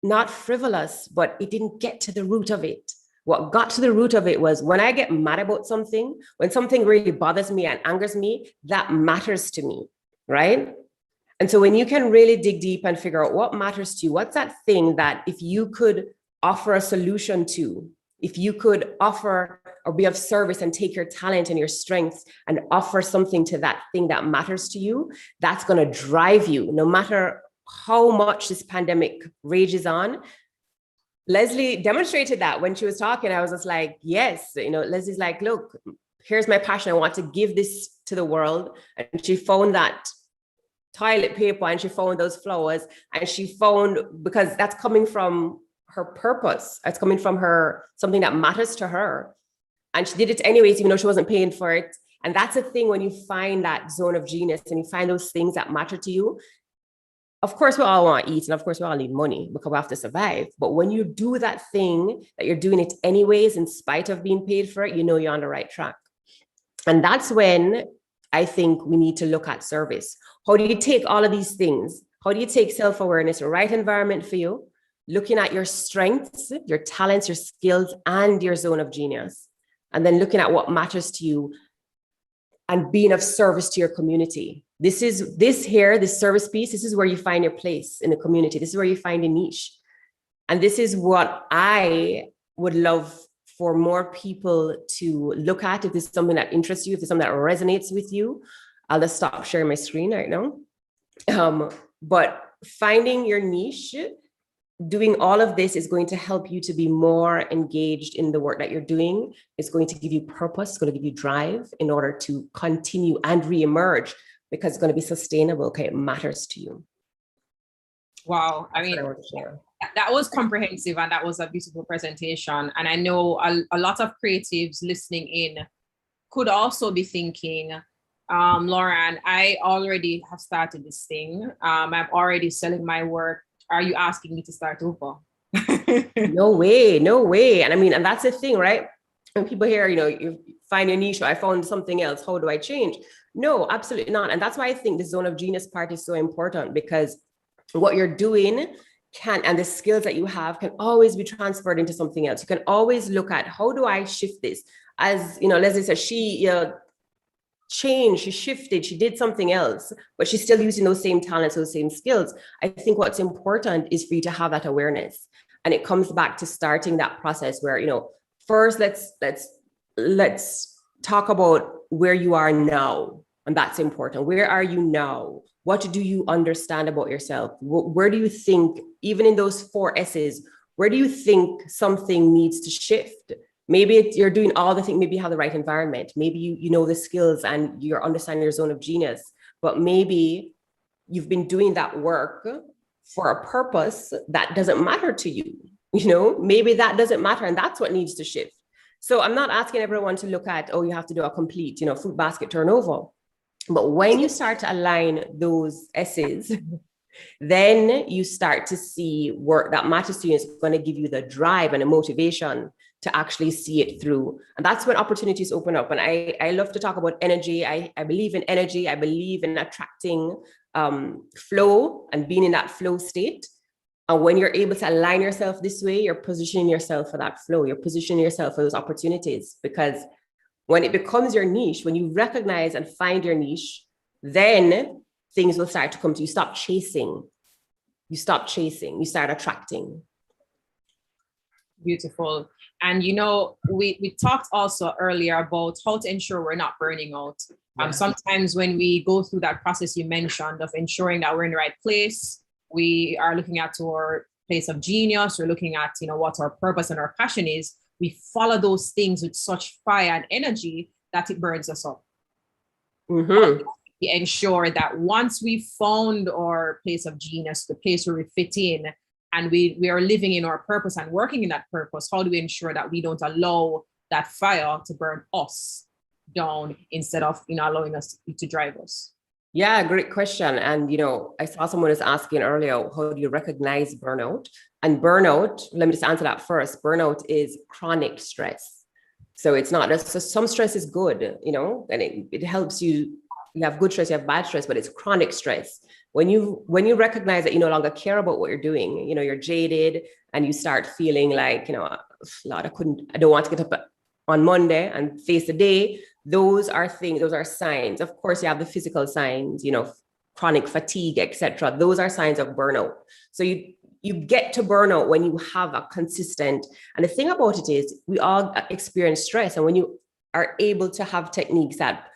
not frivolous, but it didn't get to the root of it. What got to the root of it was when I get mad about something, when something really bothers me and angers me, that matters to me, right? And so when you can really dig deep and figure out what matters to you, what's that thing that if you could offer a solution to, if you could offer or be of service and take your talent and your strengths and offer something to that thing that matters to you, that's going to drive you no matter how much this pandemic rages on. Leslie demonstrated that when she was talking. I was just like, yes, you know, Leslie's like, look, here's my passion. I want to give this to the world. And she found that toilet paper and she found those flowers and she found, because that's coming from her purpose. It's coming from her, something that matters to her. And she did it anyways, even though she wasn't paying for it. And that's the thing, when you find that zone of genius and you find those things that matter to you, of course, we all want to eat, and of course, we all need money because we have to survive. But when you do that thing that you're doing it anyways, in spite of being paid for it, you know you're on the right track. And that's when I think we need to look at service. How do you take all of these things? How do you take self-awareness, the right environment for you, looking at your strengths, your talents, your skills, and your zone of genius, and then looking at what matters to you and being of service to your community. This service piece, this is where you find your place in the community. This is where you find a niche. And this is what I would love for more people to look at. If this is something that interests you, if it's something that resonates with you, I'll just stop sharing my screen right now. But finding your niche, doing all of this is going to help you to be more engaged in the work that you're doing. It's going to give you purpose, it's going to give you drive in order to continue and reemerge, because it's going to be sustainable. Okay, it matters to you.
Wow. I mean, that was comprehensive, and that was a beautiful presentation. And I know a lot of creatives listening in could also be thinking, Lauren, I already have started this thing. I'm already selling my work. Are you asking me to start over?
No way, no way. And I mean, and that's the thing, right? When people hear, you find your niche, or I found something else, how do I change? No, absolutely not. And that's why I think the zone of genius part is so important, because what you're doing and the skills that you have can always be transferred into something else. You can always look at, how do I shift this? As Leslie said, she changed, she shifted, she did something else, but she's still using those same talents, those same skills. I think what's important is for you to have that awareness. And it comes back to starting that process where, first let's talk about where you are now. And that's important. Where are you now? What do you understand about yourself? Where do you think, even in those 4 S's, where do you think something needs to shift? Maybe you're doing all the things, maybe you have the right environment. Maybe you know the skills and you're understanding your zone of genius, but maybe you've been doing that work for a purpose that doesn't matter to you. Maybe that doesn't matter, and that's what needs to shift. So I'm not asking everyone to look at, you have to do a complete, fruit basket turnover. But when you start to align those S's, then you start to see work that matters to you. It's going to give you the drive and the motivation to actually see it through. And that's when opportunities open up. And I love to talk about energy. I believe in energy. I believe in attracting flow and being in that flow state. And when you're able to align yourself this way, you're positioning yourself for that flow. You're positioning yourself for those opportunities, because when it becomes your niche, when you recognize and find your niche, then things will start to come to you. Stop chasing. You stop chasing. You start attracting.
Beautiful. And we talked also earlier about how to ensure we're not burning out. Sometimes when we go through that process you mentioned of ensuring that we're in the right place, we are looking at our place of genius, we're looking at what our purpose and our passion is. We follow those things with such fire and energy that it burns us up.
Mm-hmm.
We ensure that once we found our place of genius, the place where we fit in, and we are living in our purpose and working in that purpose, how do we ensure that we don't allow that fire to burn us down instead of allowing us to drive us?
Yeah, great question. And I saw someone was asking earlier, how do you recognize burnout? And burnout, let me just answer that first. Burnout is chronic stress. So it's not just, so some stress is good, and it helps you. You have good stress, you have bad stress, but it's chronic stress. When you recognize that you no longer care about what you're doing, you're jaded and you start feeling like, Lord, I don't want to get up on Monday and face the day. Those are signs. Of course, you have the physical signs, chronic fatigue, etc. Those are signs of burnout. So you get to burnout when you have a consistent, and the thing about it is we all experience stress. And when you are able to have techniques that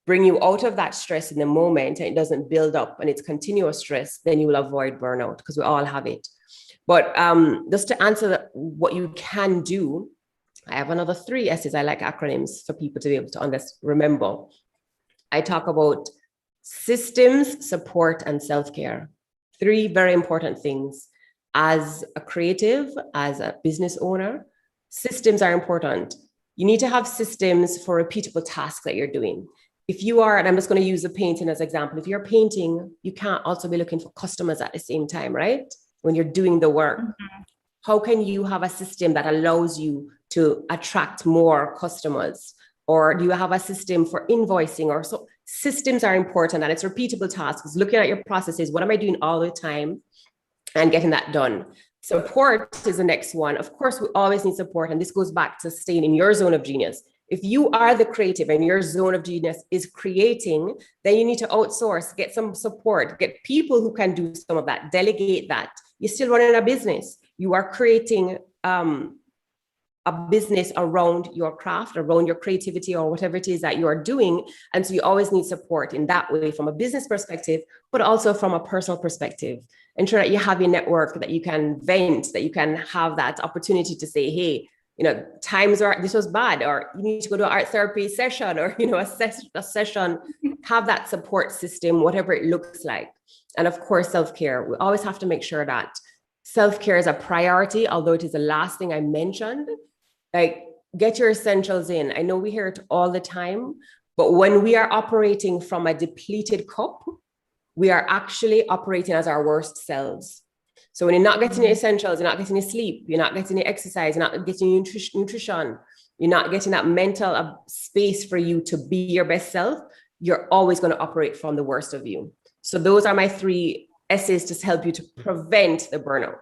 bring you out of that stress in the moment and it doesn't build up and it's continuous stress, then you will avoid burnout, because we all have it. But just to answer what you can do, I have another 3 S's. I like acronyms for people to be able to remember. I talk about systems, support, and self-care. 3 very important things. As a creative, as a business owner, systems are important. You need to have systems for repeatable tasks that you're doing. if you are, and I'm just going to use the painting as an example, if you're painting, you can't also be looking for customers at the same time, right? When you're doing the work.
Mm-hmm.
How can you have a system that allows you to attract more customers? Or do you have a system for invoicing? Or so systems are important, and it's repeatable tasks. Looking at your processes, what am I doing all the time, and getting that done. Support is the next one. Of course, we always need support, and this goes back to staying in your zone of genius. If you are the creative and your zone of genius is creating, then you need to outsource, get some support, get people who can do some of that, delegate that. You're still running a business. You are creating a business around your craft, around your creativity, or whatever it is that you are doing. And so you always need support in that way from a business perspective, but also from a personal perspective. Ensure that you have a network that you can vent, that you can have that opportunity to say, hey, you know, times are, this was bad, or you need to go to an art therapy session, or, you know, a session, have that support system, whatever it looks like. And of course, self-care. We always have to make sure that self-care is a priority, although it is the last thing I mentioned. Like, get your essentials in. I know we hear it all the time, but when we are operating from a depleted cup, we are actually operating as our worst selves. So when you're not getting your essentials, you're not getting your sleep, you're not getting your exercise, you're not getting your nutrition, you're not getting that mental space for you to be your best self, you're always going to operate from the worst of you. So those are my 3 essays to help you to prevent the burnout.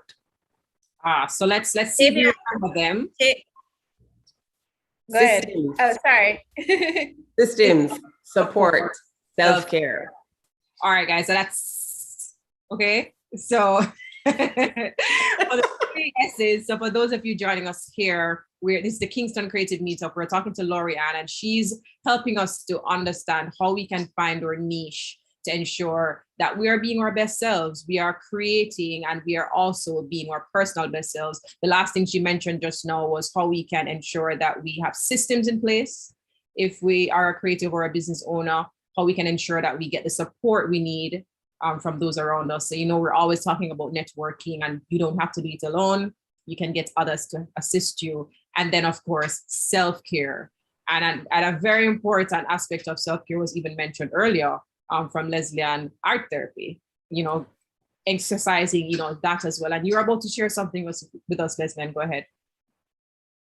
So let's see if you remember them.
Go ahead. Oh, sorry.
Systems, support, self-care.
All right, guys. So that's okay. So for the 3 essays, so for those of you joining us here, this is the Kingston Creative Meetup. We're talking to Lori-Ann, and she's helping us to understand how we can find our niche to ensure that we are being our best selves, we are creating, and we are also being our personal best selves. The last thing she mentioned just now was how we can ensure that we have systems in place. If we are a creative or a business owner, how we can ensure that we get the support we need from those around us. So, you know, we're always talking about networking, and you don't have to do it alone. You can get others to assist you. And then, of course, self-care. And a very important aspect of self-care was even mentioned earlier, from Leslie, and art therapy, you know, exercising, you know, that as well. And you're about to share something with us, Leslie, go ahead.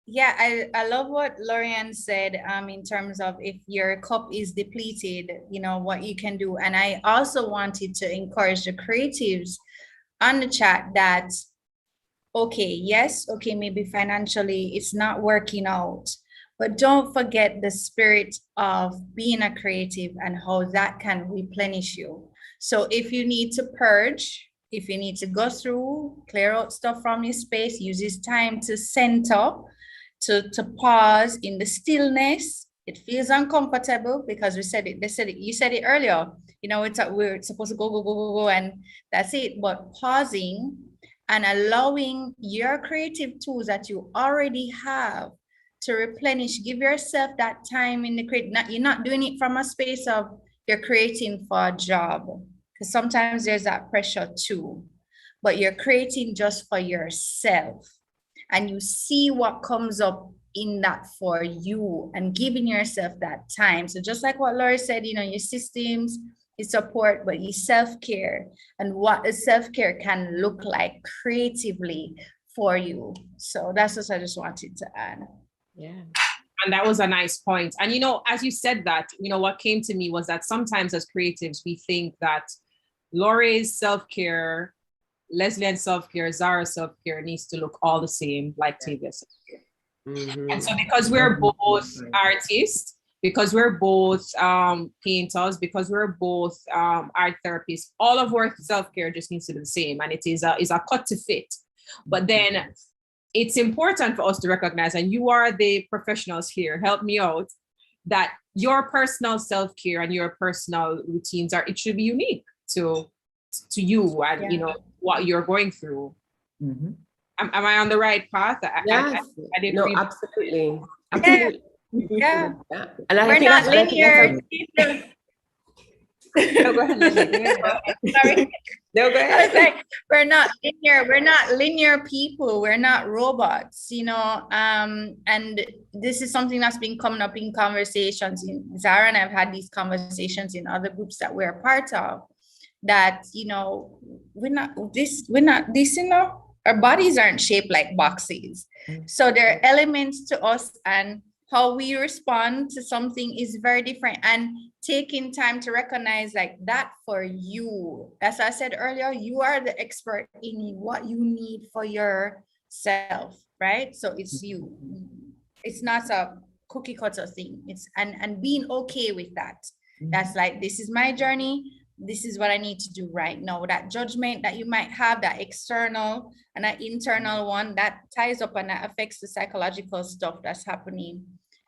Yeah, I love what Lori-Ann said in terms of if your cup is depleted, you know, what you can do. And I also wanted to encourage the creatives on the chat that, okay, yes, okay, maybe financially it's not working out, but don't forget the spirit of being a creative and how that can replenish you. So if you need to purge, if you need to go through, clear out stuff from your space, use this time to center, to pause in the stillness. It feels uncomfortable because you said it earlier. You know, we're supposed to go, and that's it. But pausing and allowing your creative tools that you already have to replenish, give yourself that time in the you're not doing it from a space of you're creating for a job, because sometimes there's that pressure too, but you're creating just for yourself, and you see what comes up in that for you, and giving yourself that time. So just like what Laura said, you know, your systems, your support, but your self-care, and what the self-care can look like creatively for you. So that's what I just wanted to add.
Yeah.
And that was a nice point. And, you know, as you said that, you know, what came to me was that sometimes as creatives, we think that Lori's self-care, Leslie-Ann's self-care, Zara's self-care needs to look all the same like Tavia's self-care. Mm-hmm. And so because we're both artists, because we're both painters, because we're both art therapists, all of our self-care just needs to be the same. And it is a cut to fit. But then it's important for us to recognize, and you are the professionals here, help me out, that your personal self-care and your personal routines it should be unique to you and, you know, what you're going through. Mm-hmm. Am I on the right path?
Yes.
I didn't
read absolutely. Absolutely.
Yeah.
And
we're not linear.
No, go ahead, Leslie. Go ahead.
Sorry.
No, go
I was
ahead.
like, we're not linear people, we're not robots, you know. And this is something that's been coming up in conversations. Zara and I've had these conversations in other groups that we're a part of, that, you know, we're not this, you know, our bodies aren't shaped like boxes. So there are elements to us, and how we respond to something is very different. And taking time to recognize like that for you, as I said earlier, you are the expert in what you need for yourself, right? So it's you. It's not a cookie cutter thing. It's and being okay with that. That's like, this is my journey. This is what I need to do right now. That judgment that you might have, that external and that internal one, that ties up and that affects the psychological stuff that's happening.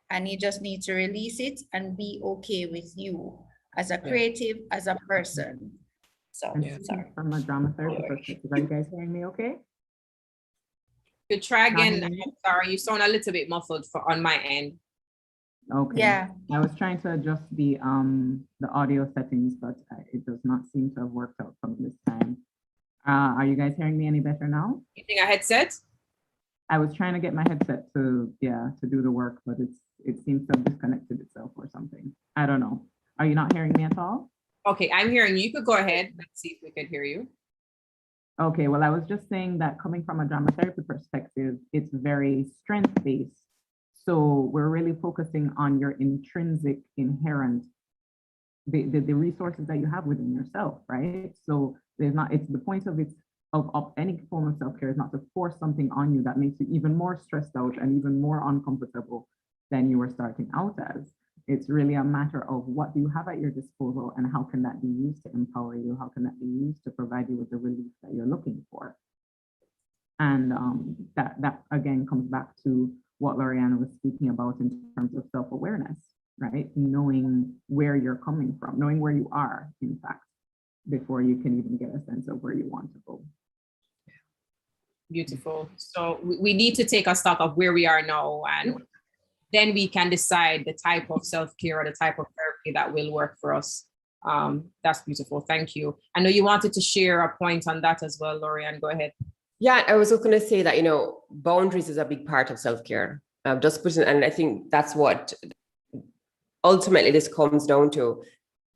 And you just need to release it and be okay with you as a creative, as a person. So, sorry.
From a drama therapy perspective, are you guys hearing me okay?
You try again. I'm sorry, you sound a little bit muffled on my end.
Okay.
Yeah.
I was trying to adjust the audio settings, but it does not seem to have worked out from this time. Are you guys hearing me any better now?
Using a headset?
I was trying to get my headset to do the work, but it seems to have disconnected itself or something. I don't know. Are you not hearing me at all?
Okay, I'm hearing you. You could go ahead. Let's see if we could hear you.
Okay, well, I was just saying that coming from a drama therapy perspective, it's very strength-based. So we're really focusing on your intrinsic, inherent, the resources that you have within yourself, right? So it's the point of any form of self-care is not to force something on you that makes you even more stressed out and even more uncomfortable than you were starting out as. It's really a matter of what do you have at your disposal and how can that be used to empower you? How can that be used to provide you with the relief that you're looking for? And that again comes back to what Lorianne was speaking about in terms of self-awareness, right? Knowing where you're coming from, knowing where you are, in fact, before you can even get a sense of where you want to go.
Beautiful. So we need to take a stock of where we are now, and then we can decide the type of self-care or the type of therapy that will work for us. That's beautiful. Thank you. I know you wanted to share a point on that as well, Lorianne. Go ahead.
Yeah, I was just going to say that, you know, boundaries is a big part of self-care. And I think that's what ultimately this comes down to.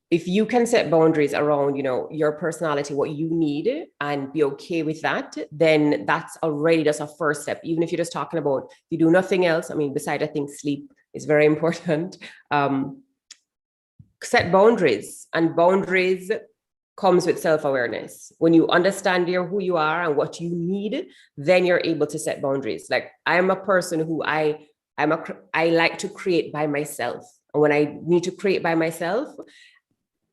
If you can set boundaries around, you know, your personality, what you need, and be okay with that, then that's already just a first step. Even if you're just talking about, you do nothing else. I mean, besides, I think sleep is very important. Set boundaries, and boundaries comes with self-awareness. When you understand who you are and what you need, then you're able to set boundaries. Like, I'm a person who I like to create by myself. And when I need to create by myself,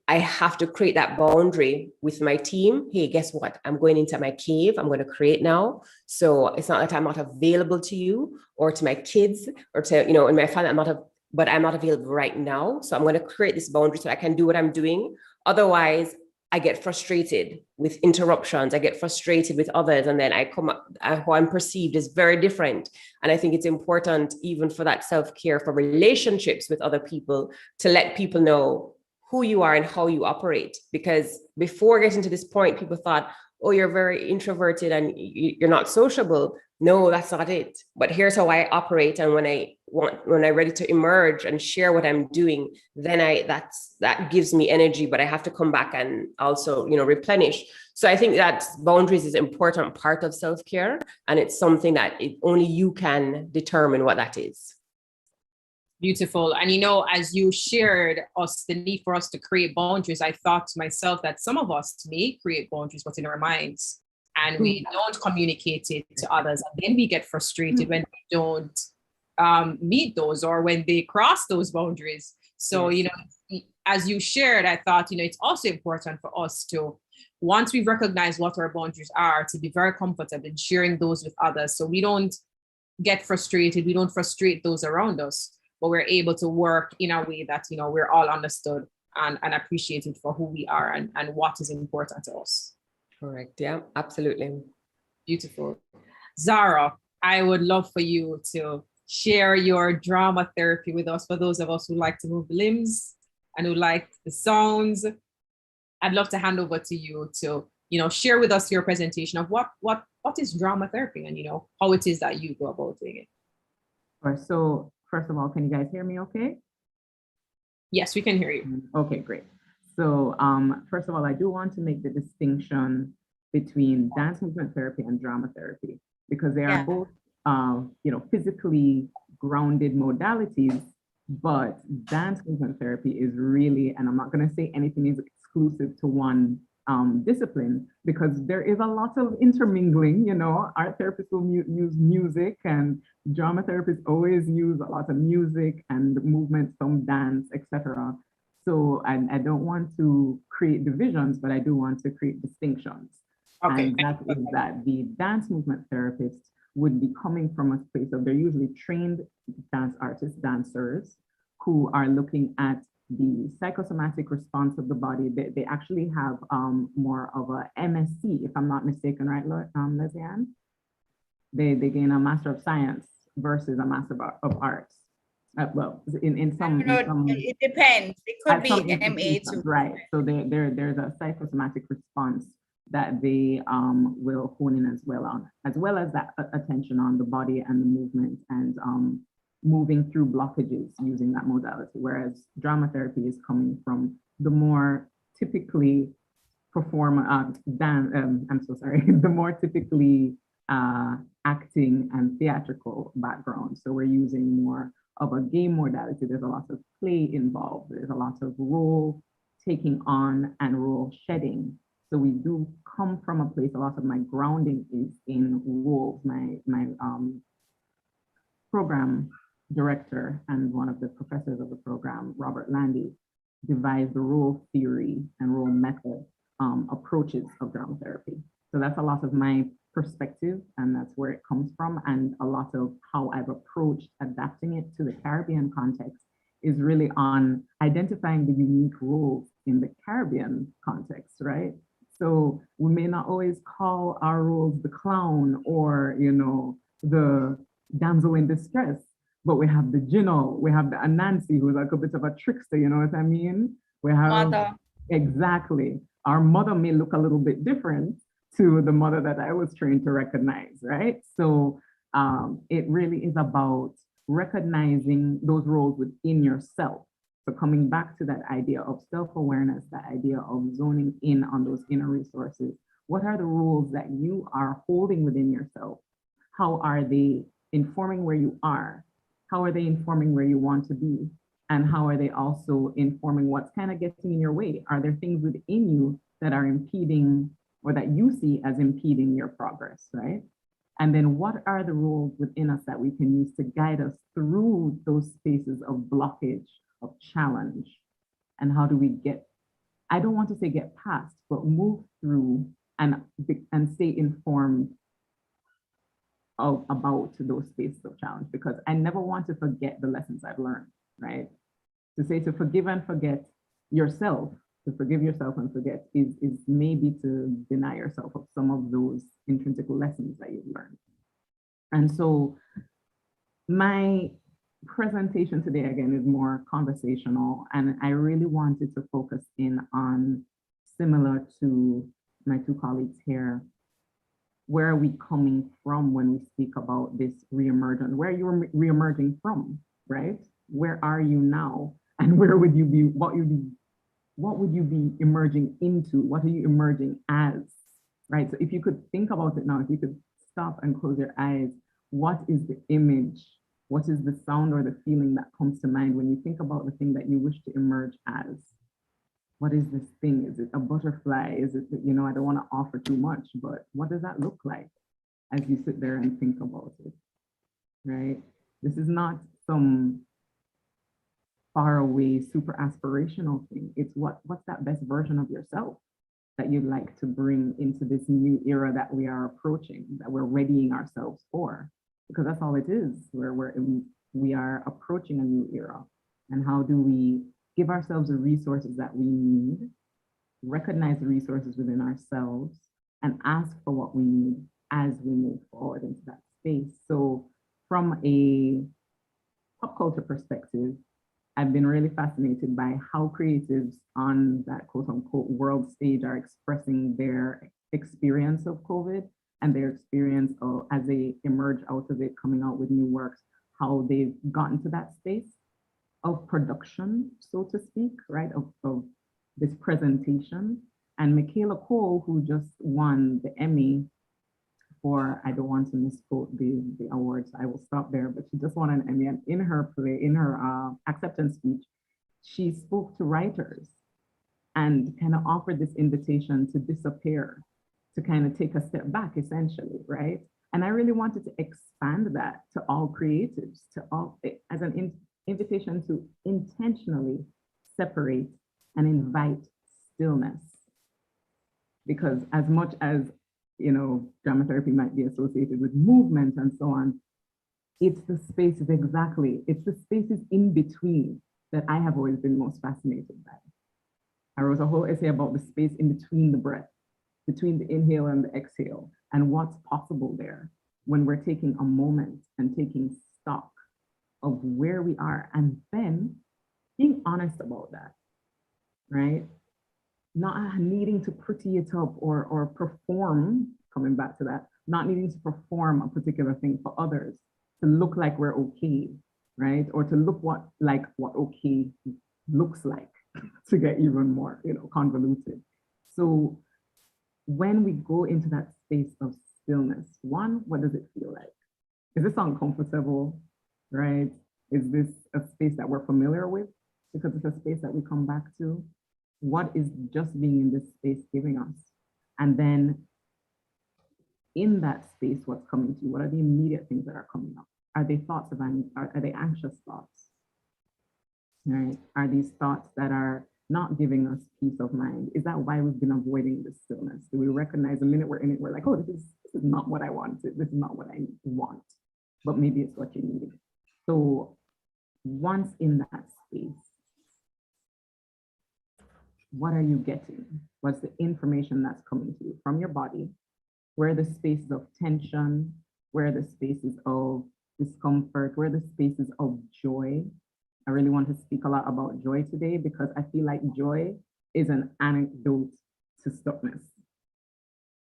I have to create that boundary with my team. Hey, guess what? I'm going into my cave. I'm going to create now. So it's not that I'm not available to you or to my kids or to, you know, in my family, but I'm not available right now. So I'm going to create this boundary so I can do what I'm doing. Otherwise, I get frustrated with interruptions. I get frustrated with others. And then how I'm perceived is very different. And I think it's important, even for that self-care, for relationships with other people, to let people know who you are and how you operate. Because before getting to this point, people thought, oh, you're very introverted and you're not sociable. No, that's not it. But here's how I operate. And when I'm ready to emerge and share what I'm doing, then that gives me energy, but I have to come back and also, you know, replenish. So I think that boundaries is an important part of self-care. And it's something that only you can determine what that is.
Beautiful. And, you know, as you shared the need for us to create boundaries, I thought to myself that some of us may create boundaries, but in our minds, and we don't communicate it to others. And then we get frustrated when we don't meet those, or when they cross those boundaries. So, you know, as you shared, I thought, you know, it's also important for us to, once we recognize what our boundaries are, to be very comfortable in sharing those with others. So we don't get frustrated. We don't frustrate those around us, but we're able to work in a way that, you know, we're all understood and appreciated for who we are and what is important to us.
Correct. Yeah, absolutely.
Beautiful. Zara, I would love for you to share your drama therapy with us, for those of us who like to move limbs and who like the sounds. I'd love to hand over to you to, share with us your presentation of what is drama therapy and, how it is that you go about doing it.
Sure. So first of all, can you guys hear me okay?
Yes, we can hear you.
Okay, great. So first of all, I do want to make the distinction between dance movement therapy and drama therapy, because they are both, physically grounded modalities, but dance movement therapy is really, and I'm not going to say anything is exclusive to one discipline, because there is a lot of intermingling. Art therapists will use music, and drama therapists always use a lot of music and movement, some dance, etc. So I don't want to create divisions, but I do want to create distinctions. Okay. And that is that the dance movement therapists would be coming from a space of, they're usually trained dance artists, dancers, who are looking at the psychosomatic response of the body. They actually have more of a MSc, if I'm not mistaken, right, Leslie-Ann? They gain a Master of Science versus a Master of Arts. Well, in some,
it depends. It could be MA too.
Right. So there's a psychosomatic response that they will hone in as well as that attention on the body and the movement and moving through blockages using that modality. Whereas drama therapy is coming from the more typically the more typically acting and theatrical background. So we're using more of a game modality. There's a lot of play involved. There's a lot of role taking on and role shedding. So we do come from a place, a lot of my grounding is in roles. My program director and one of the professors of the program, Robert Landy, devised the role theory and role method approaches of drama therapy. So that's a lot of my perspective, and that's where it comes from. And a lot of how I've approached adapting it to the Caribbean context is really on identifying the unique roles in the Caribbean context, right? So we may not always call our roles the clown or, the damsel in distress, but we have the Gino, we have the Anansi, who's like a bit of a trickster, you know what I mean? We have, mother. Exactly. Our mother may look a little bit different to the mother that I was trained to recognize, right? So it really is about recognizing those roles within yourself. So coming back to that idea of self-awareness, that idea of zoning in on those inner resources. What are the roles that you are holding within yourself? How are they informing where you are? How are they informing where you want to be? And how are they also informing what's kind of getting in your way? Are there things within you that are impeding or that you see as impeding your progress, right? And then what are the roles within us that we can use to guide us through those spaces of blockage, of challenge? And how do we get, I don't want to say get past, but move through and stay informed about those spaces of challenge, because I never want to forget the lessons I've learned, right? To say to forgive and forget yourself, to forgive yourself and forget is maybe to deny yourself of some of those intrinsic lessons that you've learned. And so my presentation today, again, is more conversational, and I really wanted to focus in on, similar to my two colleagues here, where are we coming from when we speak about this reemergence? Where are you reemerging from, right? Where are you now? And where would you be, what would you be emerging into? What are you emerging as, right? So if you could think about it now, if you could stop and close your eyes, what is the image? What is the sound or the feeling that comes to mind when you think about the thing that you wish to emerge as? What is this thing? Is it a butterfly? Is it, I don't want to offer too much, but what does that look like as you sit there and think about it, right? This is not some far away, super aspirational thing. It's what's that best version of yourself that you'd like to bring into this new era that we are approaching, that we're readying ourselves for, because that's all it is. We are approaching a new era. And how do we give ourselves the resources that we need, recognize the resources within ourselves, and ask for what we need as we move forward into that space. So from a pop culture perspective, I've been really fascinated by how creatives on that quote unquote world stage are expressing their experience of COVID and their experience of, as they emerge out of it, coming out with new works, how they've gotten to that space of production, so to speak, right, of this presentation. And Michaela Cole, who just won the Emmy for, I don't want to misquote the awards, I will stop there, but she just won an Emmy, and in her play, in her acceptance speech, she spoke to writers and kind of offered this invitation to disappear, to kind of take a step back, essentially, right? And I really wanted to expand that to all creatives, to all, as an invitation to intentionally separate and invite stillness. Because as much as, you know, drama therapy might be associated with movement and so on, it's the spaces, exactly, it's the spaces in between that I have always been most fascinated by. I wrote a whole essay about the space in between the breath, between the inhale and the exhale, and what's possible there when we're taking a moment and taking stock of where we are, and then being honest about that, right? Not needing to pretty it up or perform, coming back to that, not needing to perform a particular thing for others to look like we're okay, right? Or to look like what okay looks like, to get even more, you know, convoluted. So when we go into that space of stillness, one, what does it feel like? Is this uncomfortable, right? Is this a space that we're familiar with? Because it's a space that we come back to. What is just being in this space giving us? And then in that space, what's coming to you? What are the immediate things that are coming up? Are they thoughts of, are they anxious thoughts? Right? Are these thoughts that are not giving us peace of mind? Is that why we've been avoiding this stillness? Do we recognize the minute we're in it, we're like, oh, this is not what I wanted. This is not what I want, but maybe it's what you needed. So once in that space, what are you getting? What's the information that's coming to you from your body? Where are the spaces of tension? Where are the spaces of discomfort? Where are the spaces of joy? I really want to speak a lot about joy today because I feel like joy is an antidote to stuckness.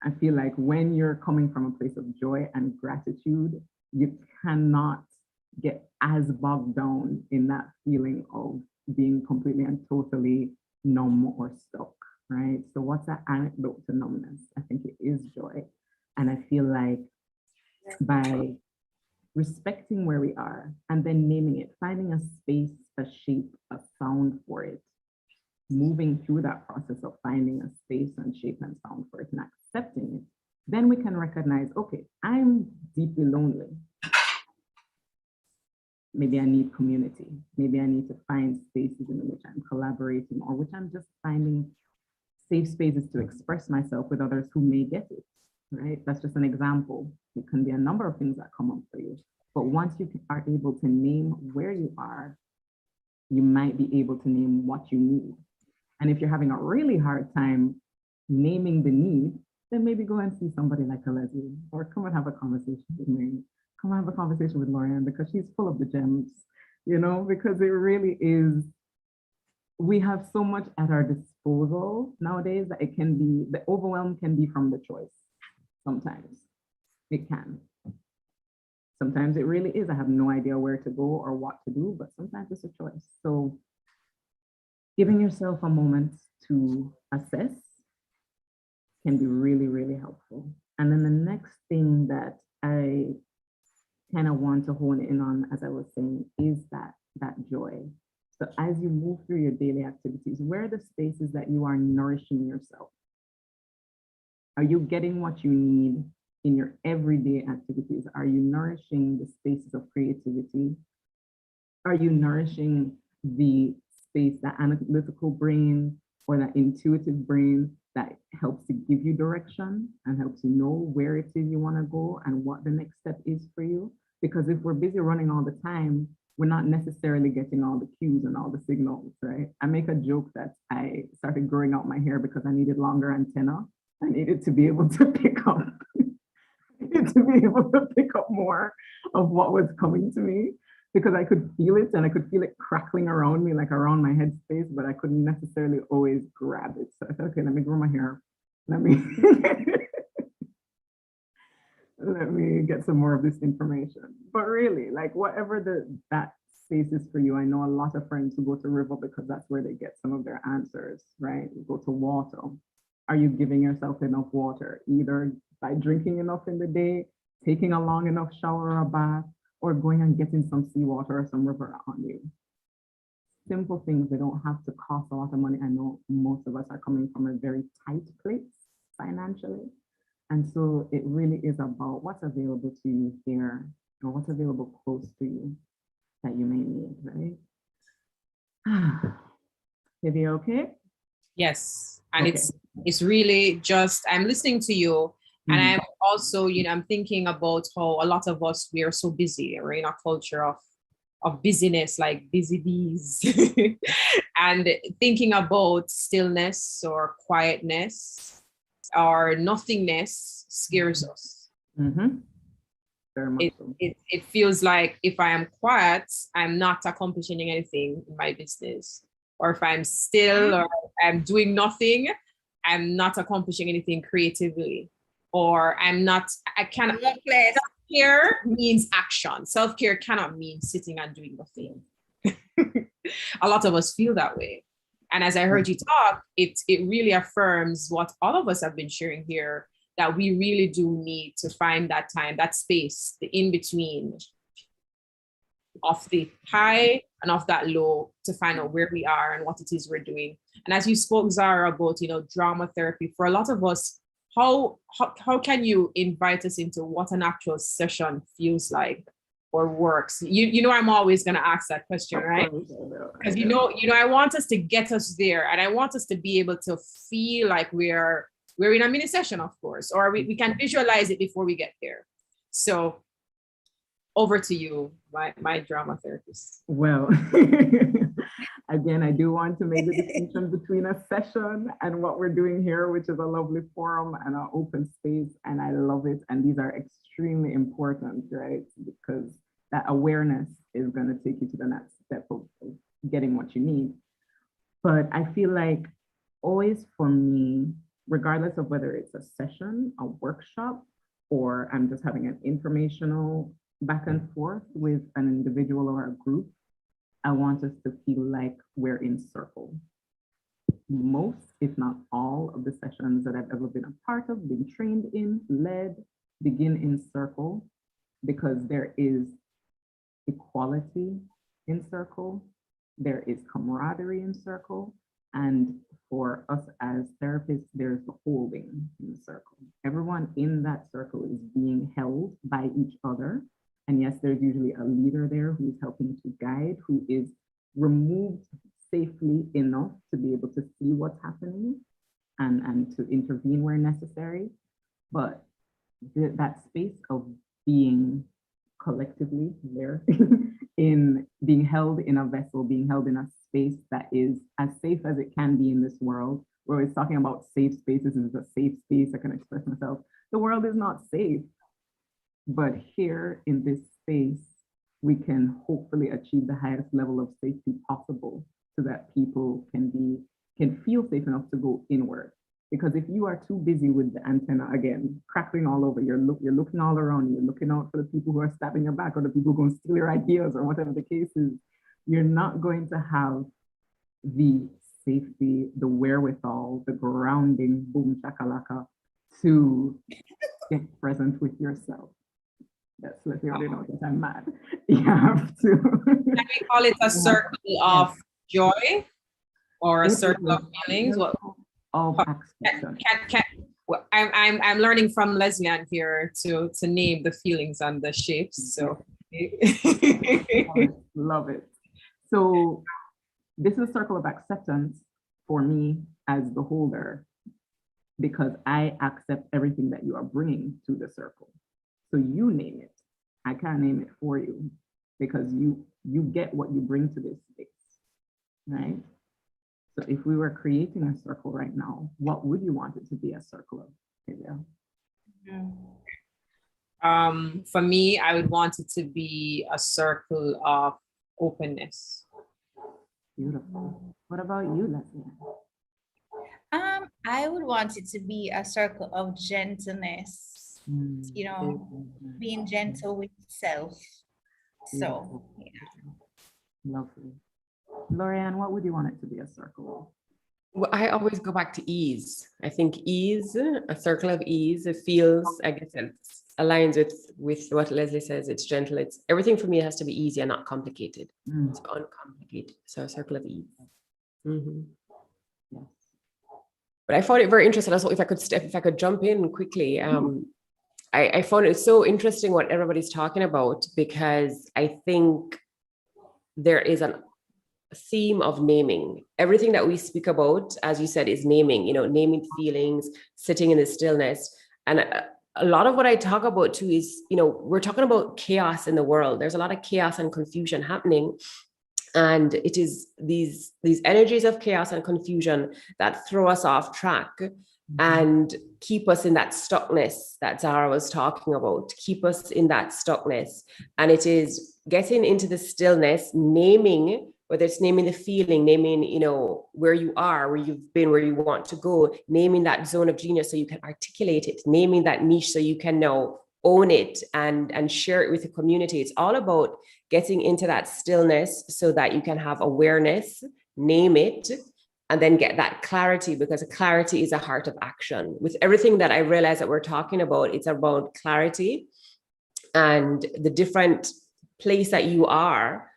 I feel like when you're coming from a place of joy and gratitude, you cannot get as bogged down in that feeling of being completely and totally numb or stuck, right? So what's that antidote to numbness? I think it is joy. And I feel like by respecting where we are and then naming it, finding a space, a shape, a sound for it, moving through that process of finding a space and shape and sound for it and accepting it, then we can recognize, okay, I'm deeply lonely. Maybe I need community. Maybe I need to find spaces in which I'm collaborating or which I'm just finding safe spaces to express myself with others who may get it, right? That's just an example. It can be a number of things that come up for you. But once you are able to name where you are, you might be able to name what you need. And if you're having a really hard time naming the need, then maybe go and see somebody like a Leslie, or come and have a conversation with me. Come and have a conversation with Lorianne because she's full of the gems, you know, because it really is, we have so much at our disposal nowadays that it can be, the overwhelm can be from the choice. Sometimes it can. Sometimes it really is, I have no idea where to go or what to do, but sometimes it's a choice. So giving yourself a moment to assess can be really, really helpful. And then the next thing that I kind of want to hone in on, as I was saying, is that joy. So as you move through your daily activities, where are the spaces that you are nourishing yourself? Are you getting what you need in your everyday activities? Are you nourishing the spaces of creativity? Are you nourishing the space, that analytical brain or that intuitive brain that helps to give you direction and helps you know where it is you want to go and what the next step is for you? Because if we're busy running all the time, we're not necessarily getting all the cues and all the signals, right? I make a joke that I started growing out my hair because I needed longer antenna. I needed to be able to pick up, more of what was coming to me. because I could feel it and I could feel it crackling around me, like around my head space, but I couldn't necessarily always grab it. So I said, okay, let me grow my hair. Let me let me get some more of this information. But really, like whatever that space is for you, I know a lot of friends who go to river because that's where they get some of their answers, right? You go to water. Are you giving yourself enough water, either by drinking enough in the day, taking a long enough shower or bath, or going and getting some seawater or some river on you? Simple things, they don't have to cost a lot of money. I know most of us are coming from a very tight place financially. And so it really is about what's available to you here or what's available close to you that you may need, right? Maybe okay?
Yes. And
Okay.
it's really just, I'm listening to you. And
Mhm.
I'm also, I'm thinking about how a lot of us, we are so busy. We're in a culture of busyness, like busy bees. And thinking about stillness or quietness or nothingness scares us.
Mhm. Very much so.
It feels like if I am quiet, I'm not accomplishing anything in my business. Or if I'm still or I'm doing nothing, I'm not accomplishing anything creatively. Or I cannot. Self-care means action. Self-care cannot mean sitting and doing nothing. A lot of us feel that way. And as I heard you talk, it really affirms what all of us have been sharing here, that we really do need to find that time, that space, the in-between of the high and of that low, to find out where we are and what it is we're doing. And as you spoke, Zara, about, drama therapy, for a lot of us, how can you invite us into what an actual session feels like or works? I'm always going to ask that question, right? Because I want us to get us there, and I want us to be able to feel like we're in a mini session, of course, or we can visualize it before we get there. So over to you, my drama therapist.
Well, again, I do want to make the distinction between a session and what we're doing here, which is a lovely forum and an open space, and I love it. And these are extremely important, right? Because that awareness is going to take you to the next step of getting what you need. But I feel like always for me, regardless of whether it's a session, a workshop, or I'm just having an informational back and forth with an individual or a group, I want us to feel like we're in circle. Most, if not all, of the sessions that I've ever been a part of, been trained in, led, begin in circle, because there is equality in circle, there is camaraderie in circle, and for us as therapists, there's the holding in the circle. Everyone in that circle is being held by each other. And yes, there's usually a leader there who is helping to guide, who is removed safely enough to be able to see what's happening and to intervene where necessary. But that space of being collectively there in being held in a vessel, being held in a space that is as safe as it can be in this world. We're always talking about safe spaces. This is a safe space I can express myself. The world is not safe, but here in this space, we can hopefully achieve the highest level of safety possible so that people can feel safe enough to go inward. Because if you are too busy with the antenna, again, crackling all over, you're looking all around, you're looking out for the people who are stabbing your back or the people who are going to steal your ideas or whatever the case is, you're not going to have the safety, the wherewithal, the grounding, boom shakalaka, to get present with yourself. Yes, let me already know that I'm mad. You have to.
Can we call it a circle of joy or a circle of feelings? What?
Of acceptance.
Well, I'm learning from Leslie here to name the feelings and the shapes. So
love it. So this is a circle of acceptance for me as the holder, because I accept everything that you are bringing to the circle. So you name it. I can't name it for you because you get what you bring to this space, right? So if we were creating a circle right now, what would you want it to be a circle of, Olivia?
For me, I would want it to be a circle of openness.
Beautiful. What about you, Leslie?
I would want it to be a circle of gentleness, you know, being gentle with self. So, yeah.
Lovely. Lorianne, what would you want it to be a circle
Well, I always go back to ease. I think ease, a circle of ease, it feels, I guess it aligns with what Leslie says. It's gentle. It's everything for me has to be easy and not complicated.
of?
It's uncomplicated. So a circle of ease. Mhm.
Yes.
But I found it very interesting. Also, if I could jump in quickly, I found it so interesting what everybody's talking about, because I think there is a theme of naming. Everything that we speak about, as you said, is naming, naming feelings, sitting in the stillness. And a lot of what I talk about too is, we're talking about chaos in the world. There's a lot of chaos and confusion happening. And it is these energies of chaos and confusion that throw us off track and keep us in that stuckness that Zara was talking about, keep us in that stuckness. And it is getting into the stillness, naming, whether it's naming the feeling, naming, where you are, where you've been, where you want to go, naming that zone of genius so you can articulate it, naming that niche so you can now own it and share it with the community. It's all about getting into that stillness so that you can have awareness, name it, and then get that clarity, because clarity is a heart of action. With everything that I realize that we're talking about, it's about clarity and the different place that you are,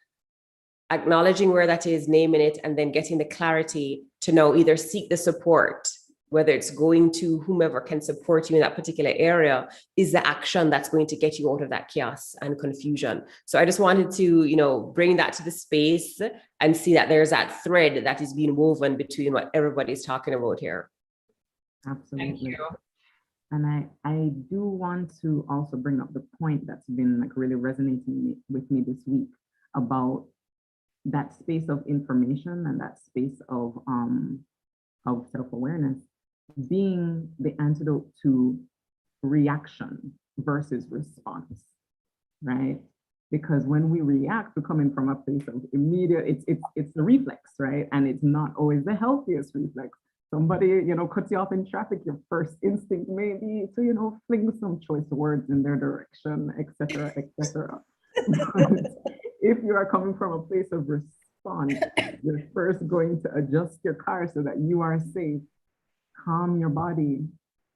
acknowledging where that is, naming it, and then getting the clarity to know either seek the support, whether it's going to whomever can support you in that particular area, is the action that's going to get you out of that chaos and confusion. So I just wanted to, bring that to the space and see that there's that thread that is being woven between what everybody's talking about here.
Absolutely.
Thank you.
And I do want to also bring up the point that's been really resonating with me this week about that space of information and that space of self-awareness being the antidote to reaction versus response, right? Because when we react, we're coming from a place of immediate, it's the reflex, right? And it's not always the healthiest reflex. Somebody, cuts you off in traffic, your first instinct may be to, fling some choice words in their direction, etc., etc. If you are coming from a place of response, you're first going to adjust your car so that you are safe. Calm your body,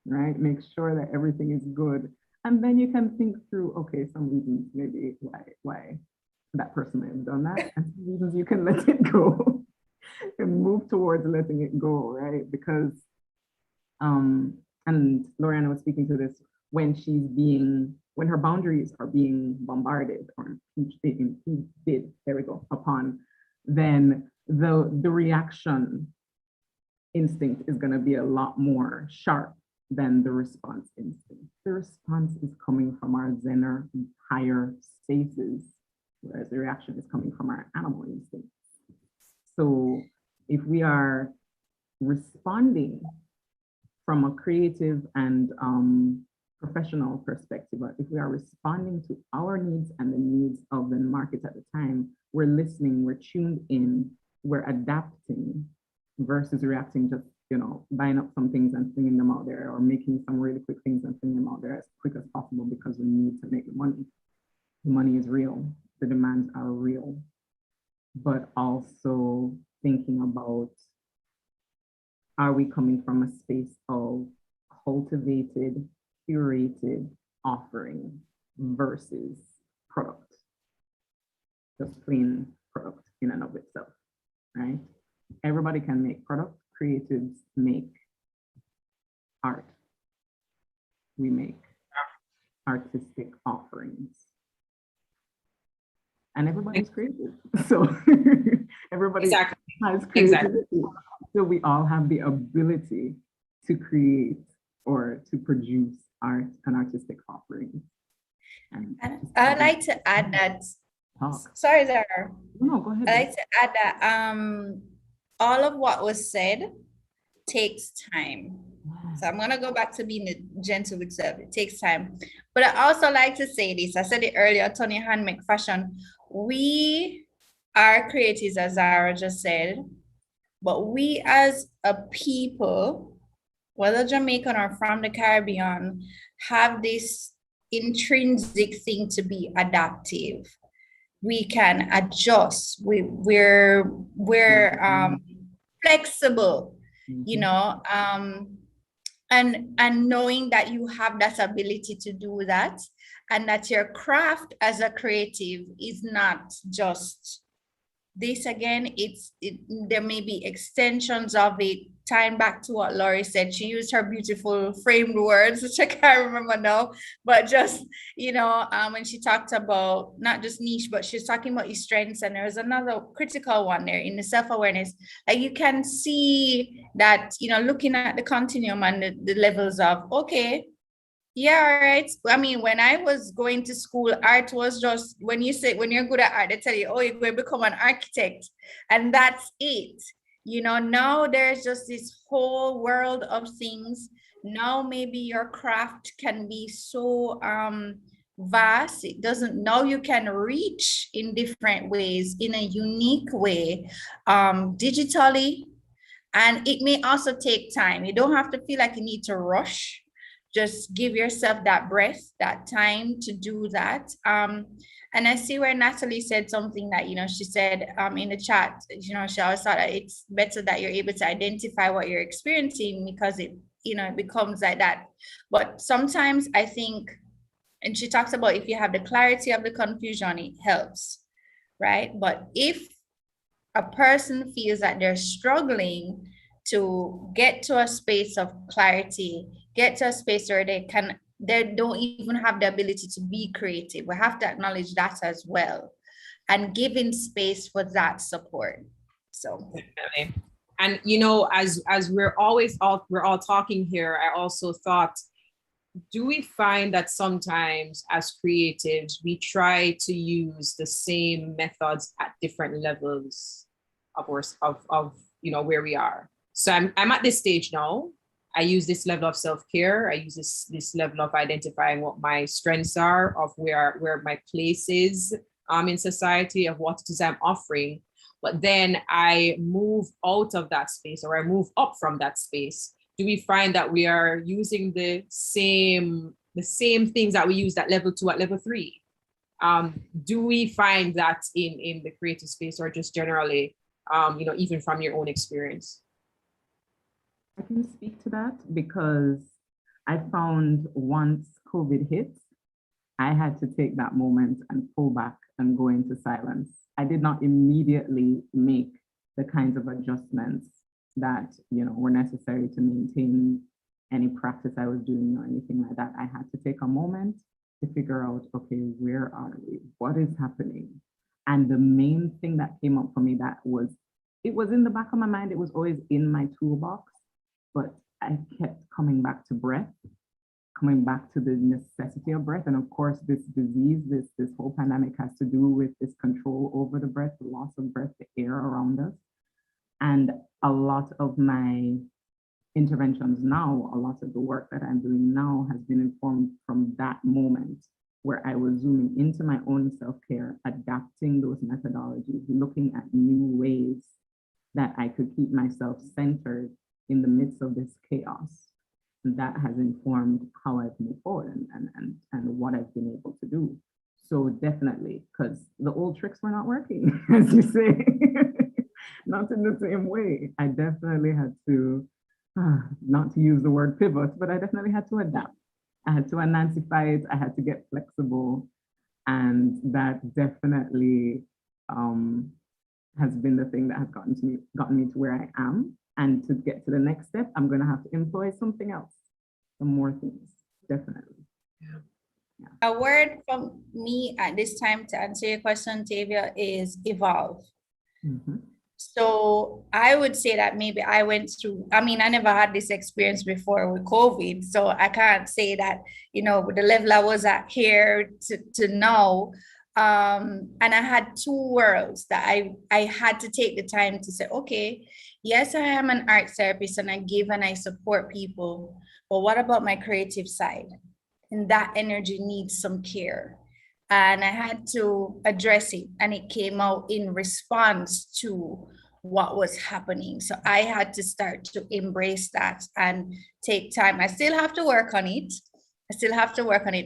right? Make sure that everything is good. And then you can think through, okay, some reasons maybe why that person may have done that. And some reasons you can let it go and move towards letting it go, right? Because, and Lorianne was speaking to this, when her boundaries are being bombarded or impeded, upon, then the reaction instinct is going to be a lot more sharp than the response instinct. The response is coming from our Zener higher spaces, whereas the reaction is coming from our animal instincts. So if we are responding from a creative and professional perspective, but if we are responding to our needs and the needs of the market at the time, we're listening, we're tuned in, we're adapting, versus reacting, just buying up some things and flinging them out there, or making some really quick things and flinging them out there as quick as possible because we need to make the money. The money is real, the demands are real, but also thinking about, are we coming from a space of cultivated, curated offering versus product, just plain product in and of itself, right? Everybody can make product. Creatives make art. We make artistic offerings. And everybody's creative. So everybody has creativity. Exactly. So we all have the ability to create or to produce art and artistic offerings. And
I'd like to add that. Sorry, Zara.
No, go ahead.
I'd like to add that all of what was said takes time. So I'm gonna go back to being gentle with self. It takes time. But I also like to say this. I said it earlier, Tony Handmake Fashion. We are creatives, as Zara just said, but we as a people, whether Jamaican or from the Caribbean, have this intrinsic thing to be adaptive. We can adjust. We're flexible, you know, and knowing that you have that ability to do that, and that your craft as a creative is not just this again, there may be extensions of it, tying back to what Laurie said. She used her beautiful framed words, which I can't remember now, but just, you know, when she talked about not just niche, but she's talking about your strengths, and there's another critical one there in the self-awareness. Like you can see that, you know, looking at the continuum and the levels of, okay, yeah, all right. I mean, when I was going to school, art was just, when you're good at art, they tell you, oh, you're going to become an architect, and that's it. You know, now there's just this whole world of things. Now maybe your craft can be so vast. It doesn't, now you can reach in different ways, in a unique way, digitally. And it may also take time. You don't have to feel like you need to rush. Just give yourself that breath, that time to do that. And I see where Natalie said something that, you know, she said in the chat, you know, she always thought that it's better that you're able to identify what you're experiencing, because it, you know, it becomes like that. But sometimes I think, and she talks about if you have the clarity of the confusion, it helps, right? But if a person feels that they're struggling to get to a space of clarity, get to a space where they don't even have the ability to be creative, we have to acknowledge that as well, and giving space for that support. So
definitely. And you know, as we're all talking here, I also thought, do we find that sometimes as creatives we try to use the same methods at different levels of you know, where we are? So I'm at this stage now. I use this level of self-care. I use this level of identifying what my strengths are, of where my place is in society, of what it is I'm offering. But then I move out of that space, or I move up from that space. Do we find that we are using the same things that we used at level 2 at level 3? Do we find that in the creative space, or just generally, you know, even from your own experience?
I can speak to that because I found once COVID hit, I had to take that moment and pull back and go into silence. I did not immediately make the kinds of adjustments that, you know, were necessary to maintain any practice I was doing or anything like that. I had to take a moment to figure out, okay, where are we? What is happening? And the main thing that came up for me, it was in the back of my mind, it was always in my toolbox, but I kept coming back to breath, coming back to the necessity of breath. And of course, this disease, this whole pandemic has to do with this control over the breath, the loss of breath, the air around us. And a lot of my interventions now, a lot of the work that I'm doing now has been informed from that moment where I was zooming into my own self-care, adapting those methodologies, looking at new ways that I could keep myself centered in the midst of this chaos. And that has informed how I've moved forward and what I've been able to do. So definitely, because the old tricks were not working, as you say, not in the same way. I definitely had to, not to use the word pivot, but I definitely had to adapt. I had to enunciate it, I had to get flexible. And that definitely has been the thing that has gotten me to where I am. And to get to the next step, I'm going to have to employ something else, some more things, definitely. Yeah.
A word from me at this time to answer your question, Tavia, is evolve.
Mm-hmm.
So I would say that maybe I went through, I mean, I never had this experience before with COVID. So I can't say that, you know, the level I was at here to now, And I had two worlds that I had to take the time to say, okay, yes, I am an art therapist and I give and I support people, but what about my creative side? And that energy needs some care. And I had to address it, and it came out in response to what was happening. So I had to start to embrace that and take time. I still have to work on it.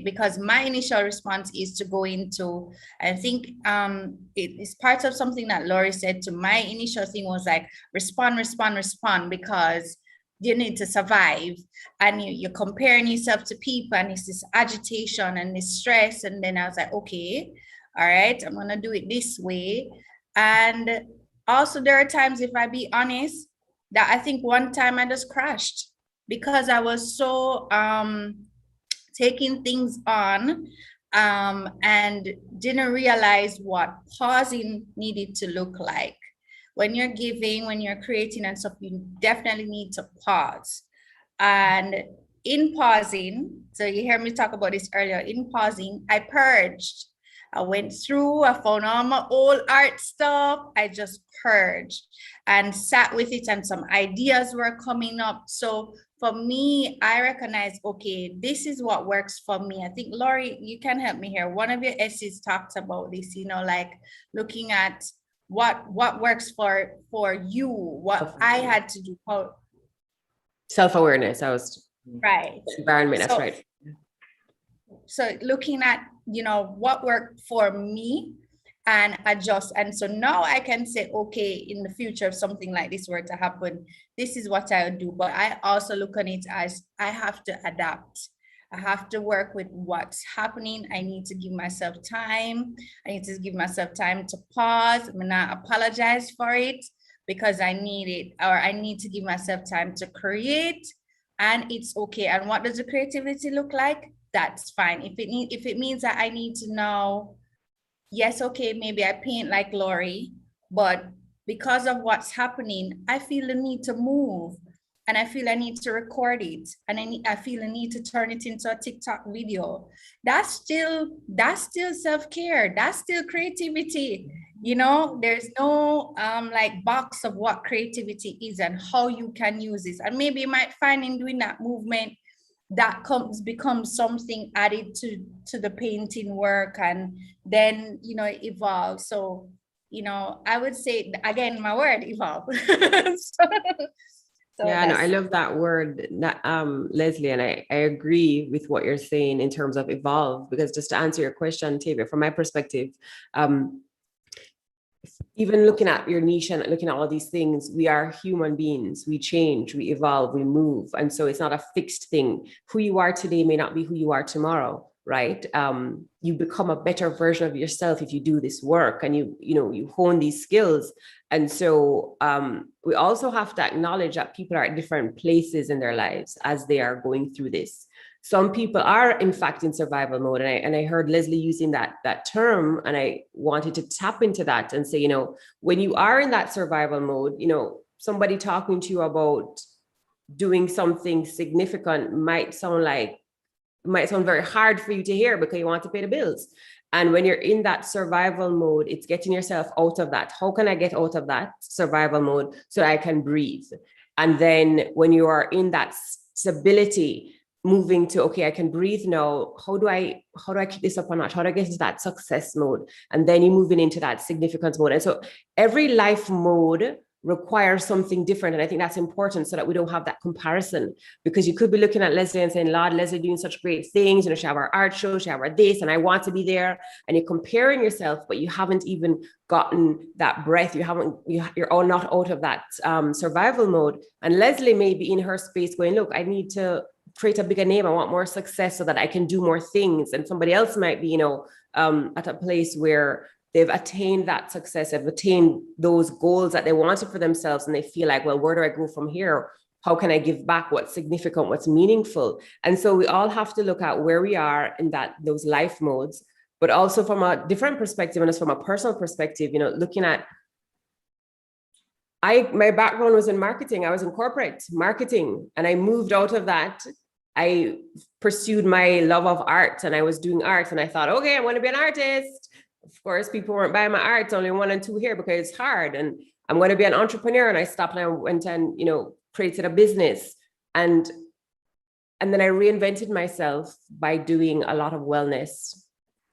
Because my initial response is to go into, I think it is part of something that Laurie said to my initial thing was like, respond, because you need to survive, and you're comparing yourself to people, and it's this agitation and this stress. And then I was like, okay, all right, I'm gonna do it this way. And also there are times, if I be honest, that I think one time I just crashed because I was so taking things on and didn't realize what pausing needed to look like. When you're giving, when you're creating and stuff, you definitely need to pause. And in pausing, so you hear me talk about this earlier, in pausing, I purged. I went through, I found all my old art stuff. I just purged and sat with it, and some ideas were coming up. So for me, I recognize, okay, this is what works for me. I think, Laurie, you can help me here. One of your essays talked about this, like looking at what works for you, what I had to do.
Self-awareness,
right.
Environment, that's right.
So looking at, what worked for me and adjust. And so now I can say, okay, in the future, if something like this were to happen, this is what I would do. But I also look on it as I have to adapt. I have to work with what's happening. I need to give myself time. I need to give myself time to pause. I'm not apologize for it because I need it, or I need to give myself time to create, and it's okay. And what does the creativity look like? That's fine. If it means that I need to know, yes, okay, maybe I paint like Laurie, but because of what's happening, I feel the need to move, and I feel I need to record it, and I feel a need to turn it into a TikTok video. That's still self-care. That's still creativity. There's no like box of what creativity is and how you can use this. And maybe you might find in doing that movement that becomes something added to the painting work, and then evolve. So I would say, again, my word, evolve. So
yeah, no, I love that word, Leslie, and I agree with what you're saying in terms of evolve, because just to answer your question, Tavia, from my perspective, even looking at your niche and looking at all these things, we are human beings. We change, we evolve, we move. And so it's not a fixed thing. Who you are today may not be who you are tomorrow, right? You become a better version of yourself if you do this work and you hone these skills. And so we also have to acknowledge that people are at different places in their lives as they are going through this. Some people are, in fact, in survival mode. And I heard Leslie using that term, and I wanted to tap into that and say, when you are in that survival mode, somebody talking to you about doing something significant might sound very hard for you to hear because you want to pay the bills. And when you're in that survival mode, it's getting yourself out of that. How can I get out of that survival mode so I can breathe? And then when you are in that stability, moving to, okay, I can breathe now. How do I keep this up or not? How do I get into that success mode? And then you're moving into that significance mode. And so every life mode requires something different. And I think that's important so that we don't have that comparison, because you could be looking at Leslie and saying, Lord, Leslie doing such great things. She have our art show, she have our this, and I want to be there. And you're comparing yourself, but you haven't even gotten that breath. You're all not out of that survival mode. And Leslie may be in her space going, look, I need to create a bigger name. I want more success so that I can do more things. And somebody else might be, at a place where they've attained that success, they've attained those goals that they wanted for themselves. And they feel like, well, where do I go from here? How can I give back? What's significant? What's meaningful? And so we all have to look at where we are in those life modes, but also from a different perspective, and it's from a personal perspective, looking at, my background was in marketing. I was in corporate marketing, and I moved out of that. I pursued my love of art, and I was doing art, and I thought, okay, I want to be an artist. of course, people weren't buying my art, only 1 and 2 here because it's hard. And I'm going to be an entrepreneur. And I stopped and I went and, created a business. And then I reinvented myself by doing a lot of wellness,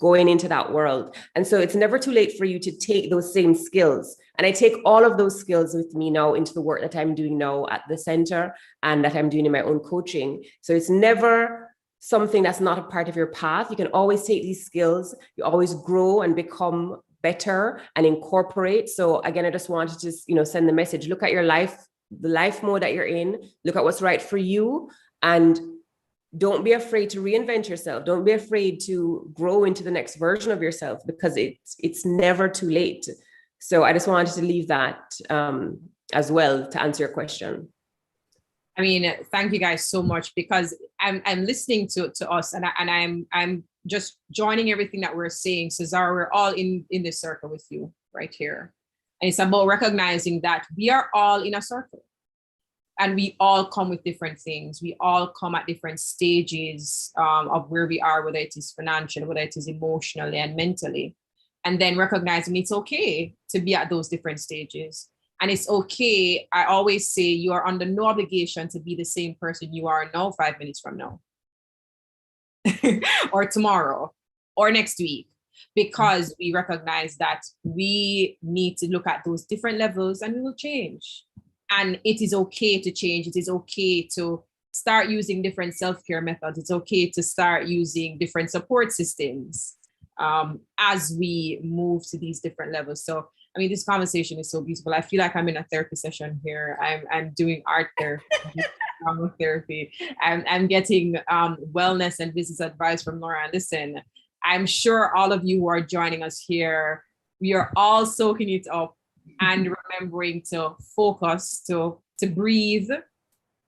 going into that world. And so it's never too late for you to take those same skills. And I take all of those skills with me now into the work that I'm doing now at the center and that I'm doing in my own coaching. So it's never something that's not a part of your path. You can always take these skills, you always grow and become better and incorporate. So again, I just wanted to, send the message, look at your life, the life mode that you're in, look at what's right for you, and don't be afraid to reinvent yourself. Don't be afraid to grow into the next version of yourself, because it's never too late. So I just wanted to leave that as well to answer your question.
I mean, thank you guys so much, because I'm listening to us and I'm just joining everything that we're saying. So Zara, we're all in this circle with you right here. And it's about recognizing that we are all in a circle. And we all come with different things. We all come at different stages of where we are, whether it is financial, whether it is emotionally and mentally. And then recognizing it's okay to be at those different stages. And it's okay. I always say you are under no obligation to be the same person you are now 5 minutes from now, or tomorrow, or next week, because we recognize that we need to look at those different levels and we will change. And it is okay to change. It is okay to start using different self-care methods. It's okay to start using different support systems as we move to these different levels. So, I mean, this conversation is so beautiful. I feel like I'm in a therapy session here. I'm doing art therapy, drama therapy. I'm getting wellness and business advice from Laura. And listen, I'm sure all of you who are joining us here, we are all soaking it up and remembering to focus, to breathe.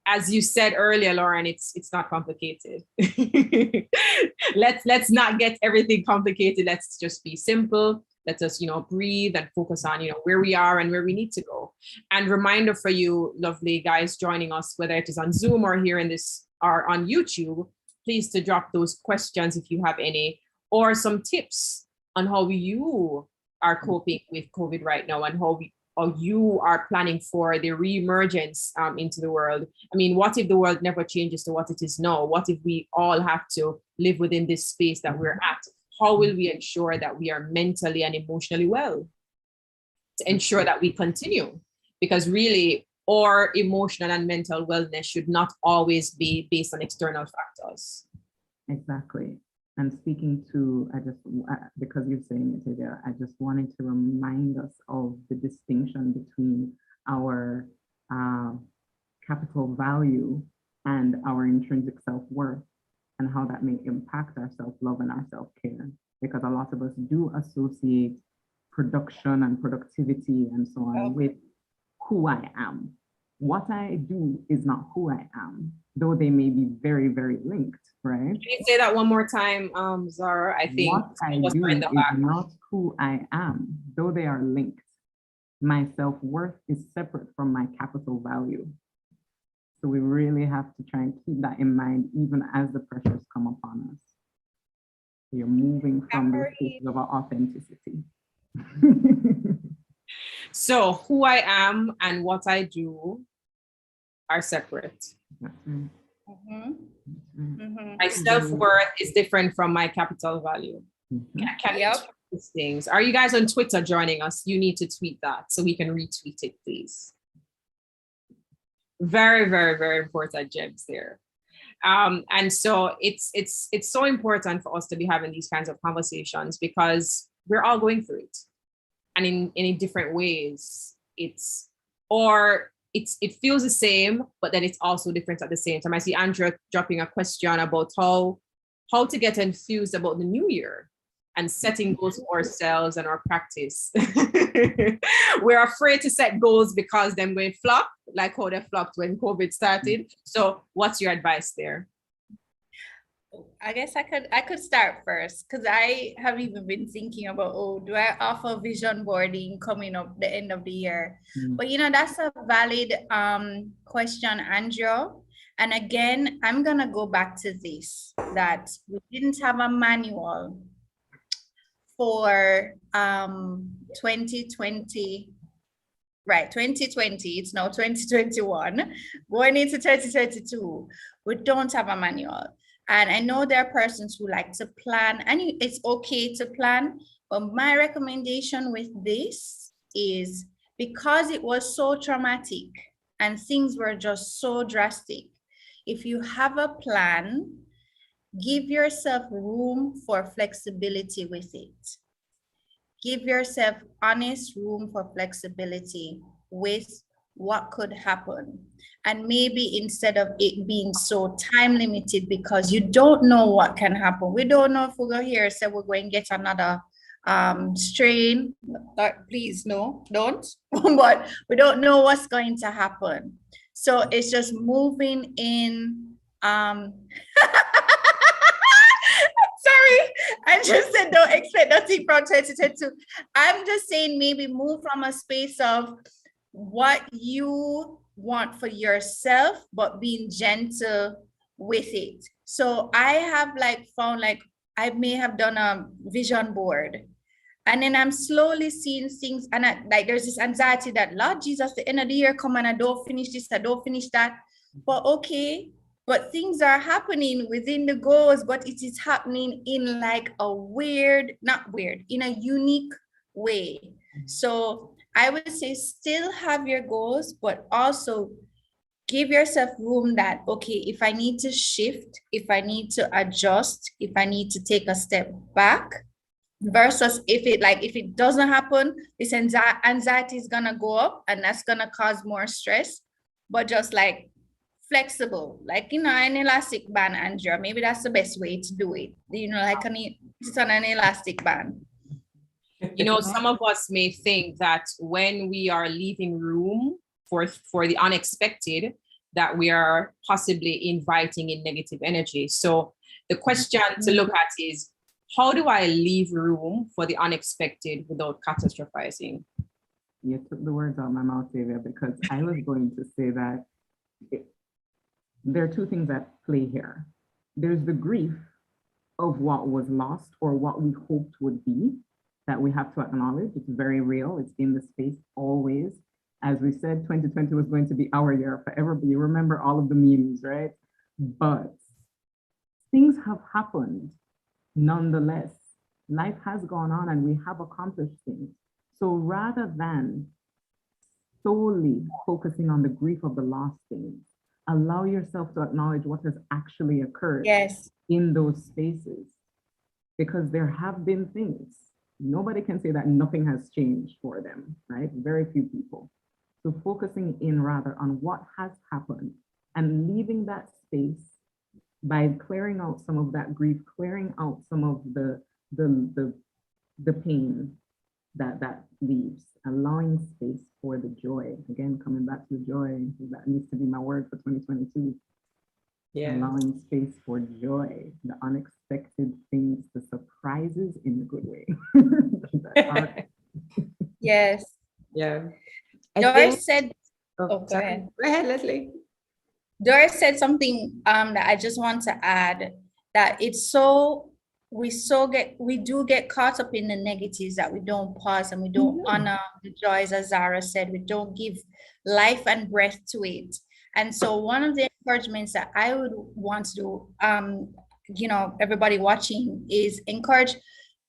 As you said earlier, Lauren, it's not complicated. Let's not get everything complicated. Let's just be simple. Let us, breathe and focus on, where we are and where we need to go. And reminder for you, lovely guys joining us, whether it is on Zoom or here in this or on YouTube, please to drop those questions if you have any, or some tips on how you are coping with COVID right now and how you are planning for the re-emergence into the world. I mean, what if the world never changes to what it is now? What if we all have to live within this space that we're at? How will we ensure that we are mentally and emotionally well to ensure that we continue? Because really, our emotional and mental wellness should not always be based on external factors.
Exactly. And speaking to, because you're saying it there, I just wanted to remind us of the distinction between our capital value and our intrinsic self-worth, and how that may impact our self-love and our self-care. Because a lot of us do associate production and productivity and so on with who I am. What I do is not who I am, though they may be very, very linked, right?
Can you say that one more time, Zara? I think
what I do is not who I am, though they are linked. My self-worth is separate from my capital value. So we really have to try and keep that in mind, even as the pressures come upon us. We are moving from the space of our authenticity.
So who I am and what I do are separate. My self-worth is different from my capital value. Can you tweet these things? Are you guys on Twitter joining us? You need to tweet that so we can retweet it, please. Very, very, very important gems there. And so it's so important for us to be having these kinds of conversations, because we're all going through it, and in different ways. It feels the same, but then it's also different at the same time. I see Andrea dropping a question about how to get enthused about the new year and setting goals for ourselves and our practice. We're afraid to set goals because then we flop, like how they flopped when COVID started. So what's your advice there?
I guess I could start first, because I have even been thinking about, do I offer vision boarding coming up the end of the year? But that's a valid question, Andrea. And again, I'm gonna go back to this, that we didn't have a manual for 2020, right, 2020, it's now 2021, going into 2022, we don't have a manual. And I know there are persons who like to plan, and it's okay to plan, but my recommendation with this is, because it was so traumatic and things were just so drastic, if you have a plan, give yourself room for flexibility with it. Give yourself honest room for flexibility with what could happen. And maybe instead of it being so time limited, because you don't know what can happen. We don't know if we'll go here, so we're going to get another strain. Please, no, don't. But we don't know what's going to happen. So it's just moving in. Sorry, I just said don't expect nothing from 2022. I'm just saying maybe move from a space of what you want for yourself, but being gentle with it. So I have found I may have done a vision board, and then I'm slowly seeing things, and there's this anxiety that, Lord Jesus, the end of the year come and I don't finish this, I don't finish that. But okay, but things are happening within the goals, but it is happening in a weird, not weird, in a unique way. So I would say still have your goals, but also give yourself room that, okay, if I need to shift, if I need to adjust, if I need to take a step back, versus if it doesn't happen, this anxiety is gonna go up, and that's gonna cause more stress. But just flexible, an elastic band, Andrea, maybe that's the best way to do it. It's on an elastic band.
Some of us may think that when we are leaving room for the unexpected, that we are possibly inviting in negative energy. So the question to look at is, how do I leave room for the unexpected without catastrophizing?
You took the words out of my mouth, Xavier, because I was going to say that there are two things at play here. There's the grief of what was lost or what we hoped would be, that we have to acknowledge. It's very real. It's in the space always. As we said, 2020 was going to be our year forever. But you remember all of the memes, right? But things have happened nonetheless. Life has gone on and we have accomplished things. So rather than solely focusing on the grief of the lost things, allow yourself to acknowledge what has actually occurred in those spaces. Because there have been things. Nobody can say that nothing has changed for them, right? Very few people. So focusing in rather on what has happened and leaving that space by clearing out some of that grief, clearing out some of the pain that leaves, allowing space for the joy. Again, coming back to the joy, that needs to be my word for 2022. Yeah. Allowing space for joy, the unexpected things, the surprises in a good way.
Yes.
Yeah.
Doris said,
go ahead. Go ahead, Leslie.
Doris said something that I just want to add, that we do get caught up in the negatives, that we don't pause and we don't honor the joys, as Zara said, we don't give life and breath to it. And so one of the encouragements that I would want to do, everybody watching, is encourage,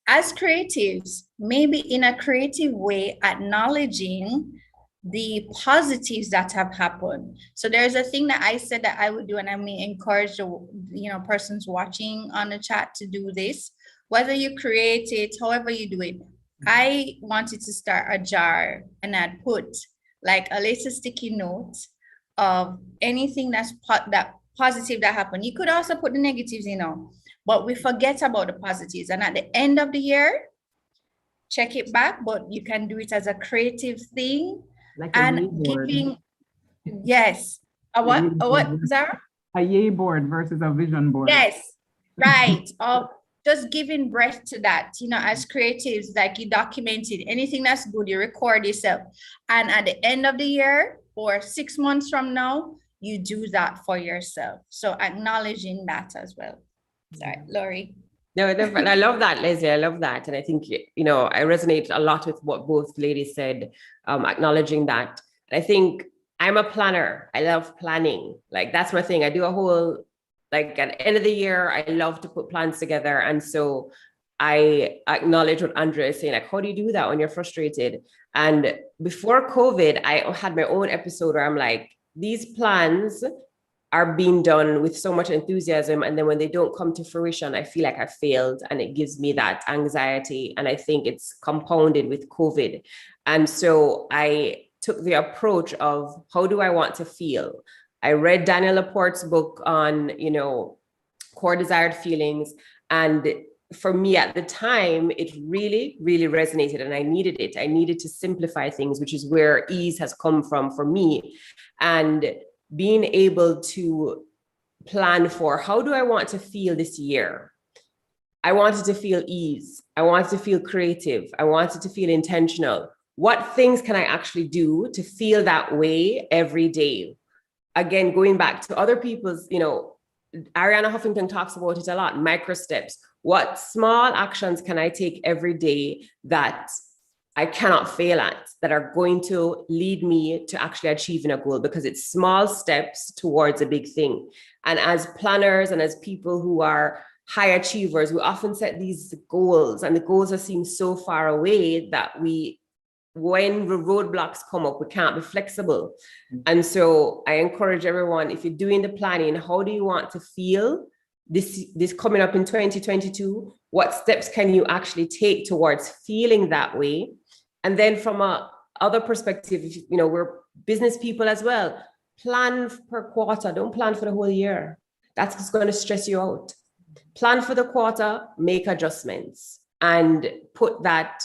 as creatives, maybe in a creative way, acknowledging the positives that have happened. So there's a thing that I said that I would do, and I may encourage the persons watching on the chat to do this, whether you create it, however you do it. I wanted to start a jar, and I'd put a little sticky note of anything that positive that happened. You could also put the negatives, but we forget about the positives. And at the end of the year, check it back, but you can do it as a creative thing. And giving, what, Zara?
A yay board versus a vision board.
Yes, right. Of just giving breath to that, as creatives, you documented anything that's good, you record yourself. And at the end of the year or 6 months from now, you do that for yourself. So acknowledging that as well. Sorry, Lori.
No, definitely. I love that, Leslie. I love that. And I think, I resonate a lot with what both ladies said, acknowledging that. And I think I'm a planner. I love planning. Like, that's my thing. I do a whole, like, at the end of the year, I love to put plans together. And so I acknowledge what Andrea is saying, like, how do you do that when you're frustrated? And before COVID, I had my own episode where I'm like, these plans are being done with so much enthusiasm. And then when they don't come to fruition, I feel like I failed, and it gives me that anxiety. And I think it's compounded with COVID. And so I took the approach of, how do I want to feel? I read Daniel Laporte's book on, core desired feelings. And for me at the time, it really, really resonated, and I needed it. I needed to simplify things, which is where ease has come from for me. And being able to plan for, how do I want to feel this year? I wanted to feel ease. I wanted to feel creative. I wanted to feel intentional. What things can I actually do to feel that way every day? Again, going back to other people's, Ariana Huffington talks about it a lot, micro steps. What small actions can I take every day that I cannot fail at, that are going to lead me to actually achieving a goal? Because it's small steps towards a big thing. And as planners and as people who are high achievers, we often set these goals, and the goals seem so far away that when the roadblocks come up, we can't be flexible. And so I encourage everyone, if you're doing the planning, how do you want to feel this coming up in 2022? What steps can you actually take towards feeling that way? And then from a other perspective, we're business people as well. Plan per quarter, don't plan for the whole year. That's just going to stress you out. Plan for the quarter, make adjustments, and put that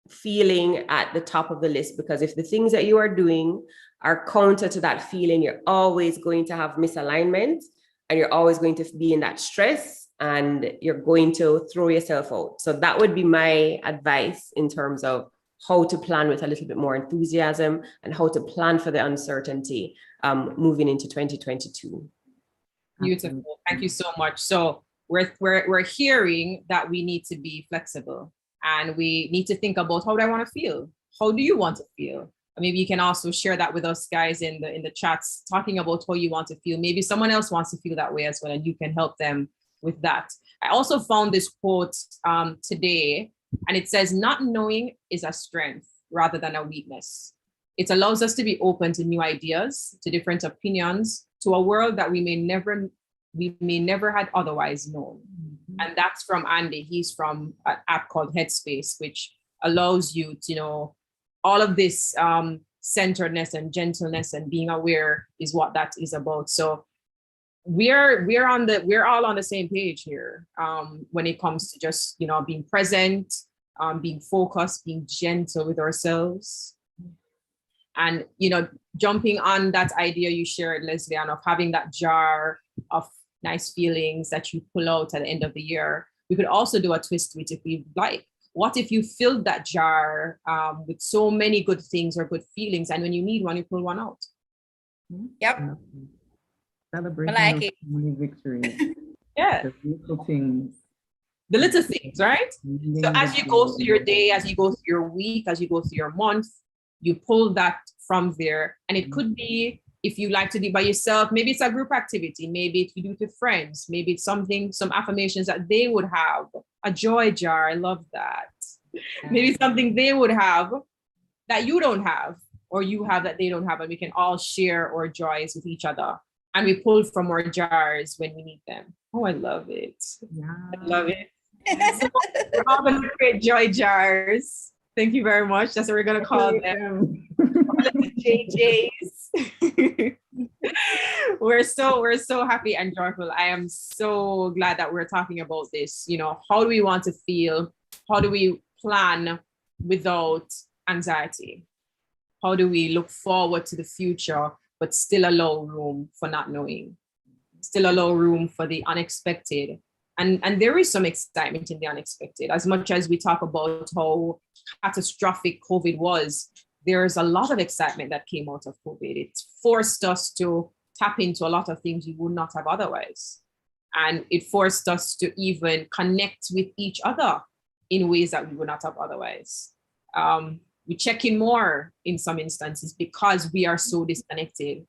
feeling at the top of the list, because if the things that you are doing are counter to that feeling, you're always going to have misalignment, and you're always going to be in that stress, and you're going to throw yourself out. So that would be my advice in terms of how to plan with a little bit more enthusiasm, and how to plan for the uncertainty moving into 2022.
Beautiful. Thank you so much. So we're hearing that we need to be flexible, and we need to think about, how do I want to feel? How do you want to feel? Maybe you can also share that with us guys in the chats, talking about how you want to feel. Maybe someone else wants to feel that way as well, and you can help them with that. I also found this quote today, and it says, not knowing is a strength rather than a weakness. It allows us to be open to new ideas, to different opinions, to a world that we may never had otherwise known. And that's from Andy. He's from an app called Headspace, which allows you to, all of this centeredness and gentleness and being aware is what that is about. So we're all on the same page here when it comes to just, being present, being focused, being gentle with ourselves. And, jumping on that idea you shared, Leslie, of having that jar of nice feelings that you pull out at the end of the year. We could also do a twist to it if we like. What if you filled that jar with so many good things or good feelings, and when you need one, you pull one out?
Yep.
Celebrating
I like it.
many victories.
Yeah.
The little things.
The little things, right? So as you go through your day, as you go through your week, as you go through your month, you pull that from there. And it could be, if you like to do by yourself, maybe it's a group activity, maybe if you do it with friends, maybe it's some affirmations that they would have, a joy jar, I love that. Maybe something they would have that you don't have, or you have that they don't have, and we can all share our joys with each other. And we pull from our jars when we need them. Oh, I love it.
Yeah.
I love it. So we're all going to create joy jars. Thank you very much. That's what we're going to call them. JJs. We're so happy and joyful. I am so glad that we're talking about this. How do we want to feel? How do we plan without anxiety? How do we look forward to the future, but still allow room for not knowing? Still allow room for the unexpected. And there is some excitement in the unexpected. As much as we talk about how catastrophic COVID was, there's a lot of excitement that came out of COVID. It forced us to tap into a lot of things we would not have otherwise. And it forced us to even connect with each other in ways that we would not have otherwise. We check in more in some instances because we are so disconnected.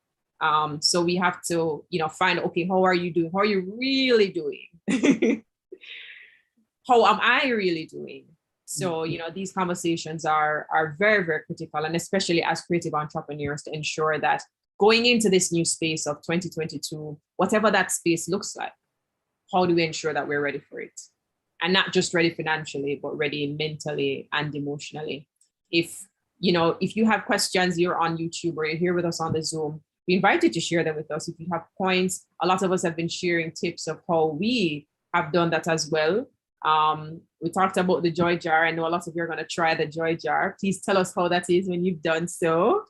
So we have to, find, okay, how are you doing? How are you really doing? How am I really doing? So, these conversations are very, very critical, and especially as creative entrepreneurs, to ensure that going into this new space of 2022, whatever that space looks like, how do we ensure that we're ready for it? And not just ready financially, but ready mentally and emotionally. If you have questions, you're on YouTube or you're here with us on the Zoom, we invite you to share them with us. If you have points, a lot of us have been sharing tips of how we have done that as well. We talked about the joy jar. I know a lot of you are going to try the joy jar. Please tell us how that is when you've done so.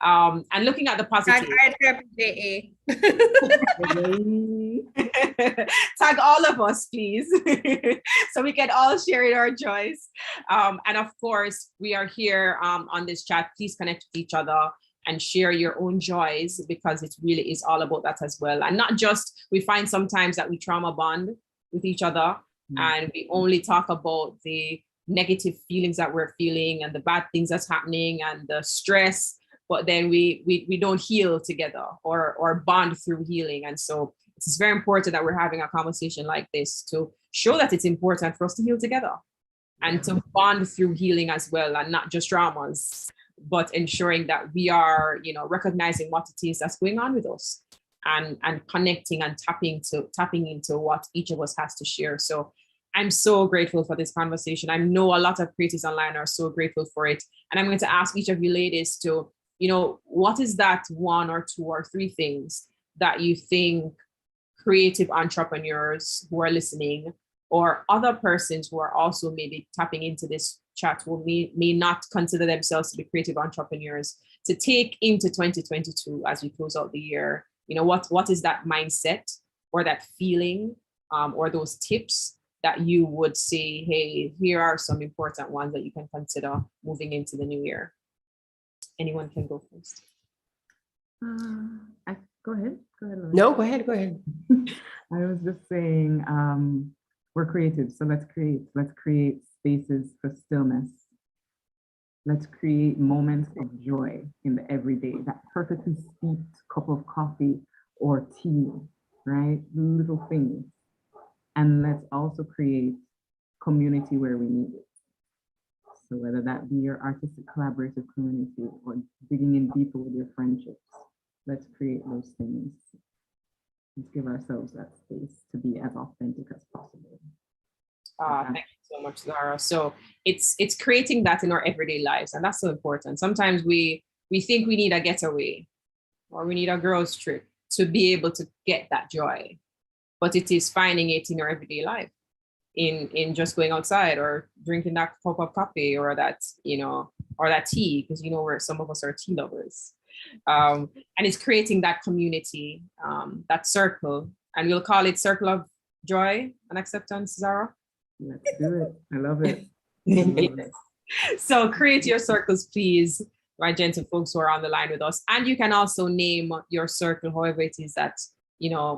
And looking at the positive. Tag all of us, please, so we can all share in our joys. And of course, we are here on this chat. Please connect with each other and share your own joys, because it really is all about that as well. And not just, we find sometimes that we trauma bond with each other, and we only talk about the negative feelings that we're feeling and the bad things that's happening and the stress, but then we don't heal together or bond through healing. And so it's very important that we're having a conversation like this to show that it's important for us to heal together and to bond through healing as well, and not just traumas, but ensuring that we are, recognizing what it is that's going on with us, and connecting and tapping into what each of us has to share. So I'm so grateful for this conversation. I know a lot of creatives online are so grateful for it. And I'm going to ask each of you ladies to, what is that one or two or three things that you think creative entrepreneurs who are listening, or other persons who are also maybe tapping into this chat, who may not consider themselves to be creative entrepreneurs, to take into 2022 as we close out the year? What is that mindset or that feeling, or those tips that you would say, hey, here are some important ones that you can consider moving into the new year? Anyone can go first.
Go ahead. Lauren.
No, go ahead.
I was just saying, we're creative, so let's create spaces for stillness. Let's create moments of joy in the everyday, that perfectly steeped cup of coffee or tea, right? Little things. And let's also create community where we need it. So whether that be your artistic collaborative community or digging in deeper with your friendships, let's create those things. Let's give ourselves that space to be as authentic as possible.
Thank you so much, Zara. So it's creating that in our everyday lives, and that's so important. Sometimes we think we need a getaway or we need a girls trip to be able to get that joy, but it is finding it in your everyday life, in just going outside or drinking that cup of coffee or that or that tea, because where some of us are tea lovers, and it's creating that community, that circle, and we'll call it circle of joy and acceptance, Zara.
Let's do it. I love it.
Yes. So create your circles, please, my gentle folks who are on the line with us. And you can also name your circle, however it is that,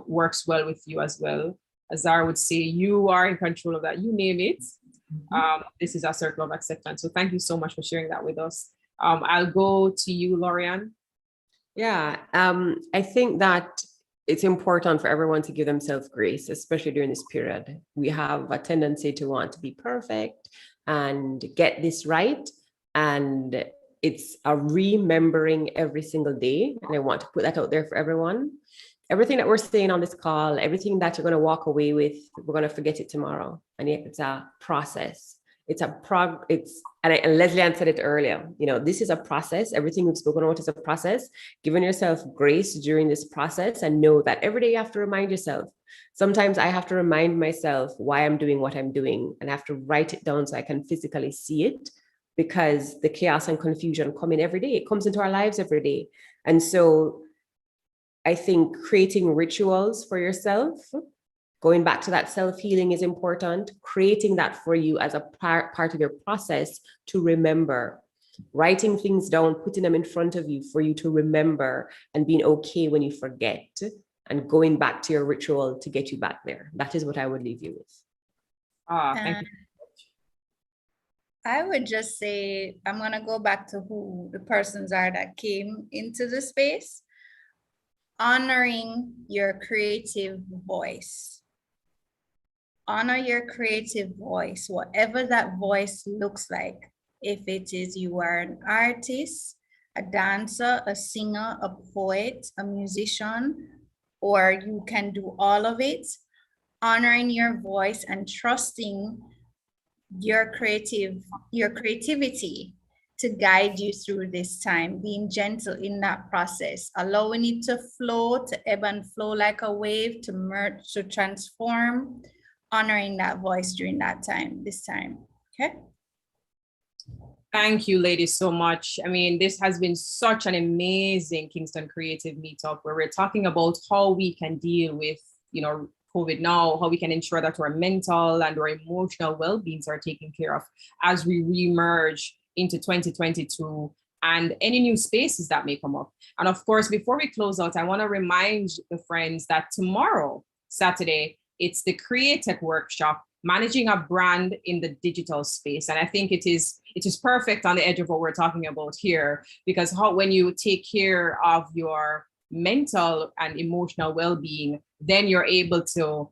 works well with you as well. As Zara would say, you are in control of that. You name it. This is our circle of acceptance. So thank you so much for sharing that with us. I'll go to you, Lorianne.
Yeah, I think that it's important for everyone to give themselves grace, especially during this period. We have a tendency to want to be perfect and get this right. And it's a remembering every single day. And I want to put that out there for everyone. Everything that we're saying on this call, everything that you're going to walk away with, we're going to forget it tomorrow. And it's a process. And Leslie Ann said it earlier, this is a process. Everything we've spoken about is a process. Giving yourself grace during this process, and know that every day you have to remind yourself. Sometimes I have to remind myself why I'm doing what I'm doing, and I have to write it down so I can physically see it, because the chaos and confusion come in every day. It comes into our lives every day. And so I think creating rituals for yourself, going back to that self-healing is important. Creating that for you as a part of your process to remember. Writing things down, putting them in front of you for you to remember, and being okay when you forget and going back to your ritual to get you back there. That is what I would leave you with.
Thank you.
I would just say, I'm going to go back to who the persons are that came into the space. Honoring your creative voice. Honor your creative voice, whatever that voice looks like. If it is you are an artist, a dancer, a singer, a poet, a musician, or you can do all of it. Honoring your voice and trusting your creativity to guide you through this time, being gentle in that process, allowing it to flow, to ebb and flow like a wave, to merge, to transform, honoring that voice during that time, this time, okay?
Thank you, ladies, so much. I mean, this has been such an amazing Kingston Creative Meetup where we're talking about how we can deal with, COVID now, how we can ensure that our mental and our emotional well-beings are taken care of as we reemerge into 2022 and any new spaces that may come up. And of course, before we close out, I want to remind the friends that tomorrow, Saturday, it's the Createch Workshop, managing a brand in the digital space. And I think it is perfect on the edge of what we're talking about here, because when you take care of your mental and emotional well-being, then you're able to,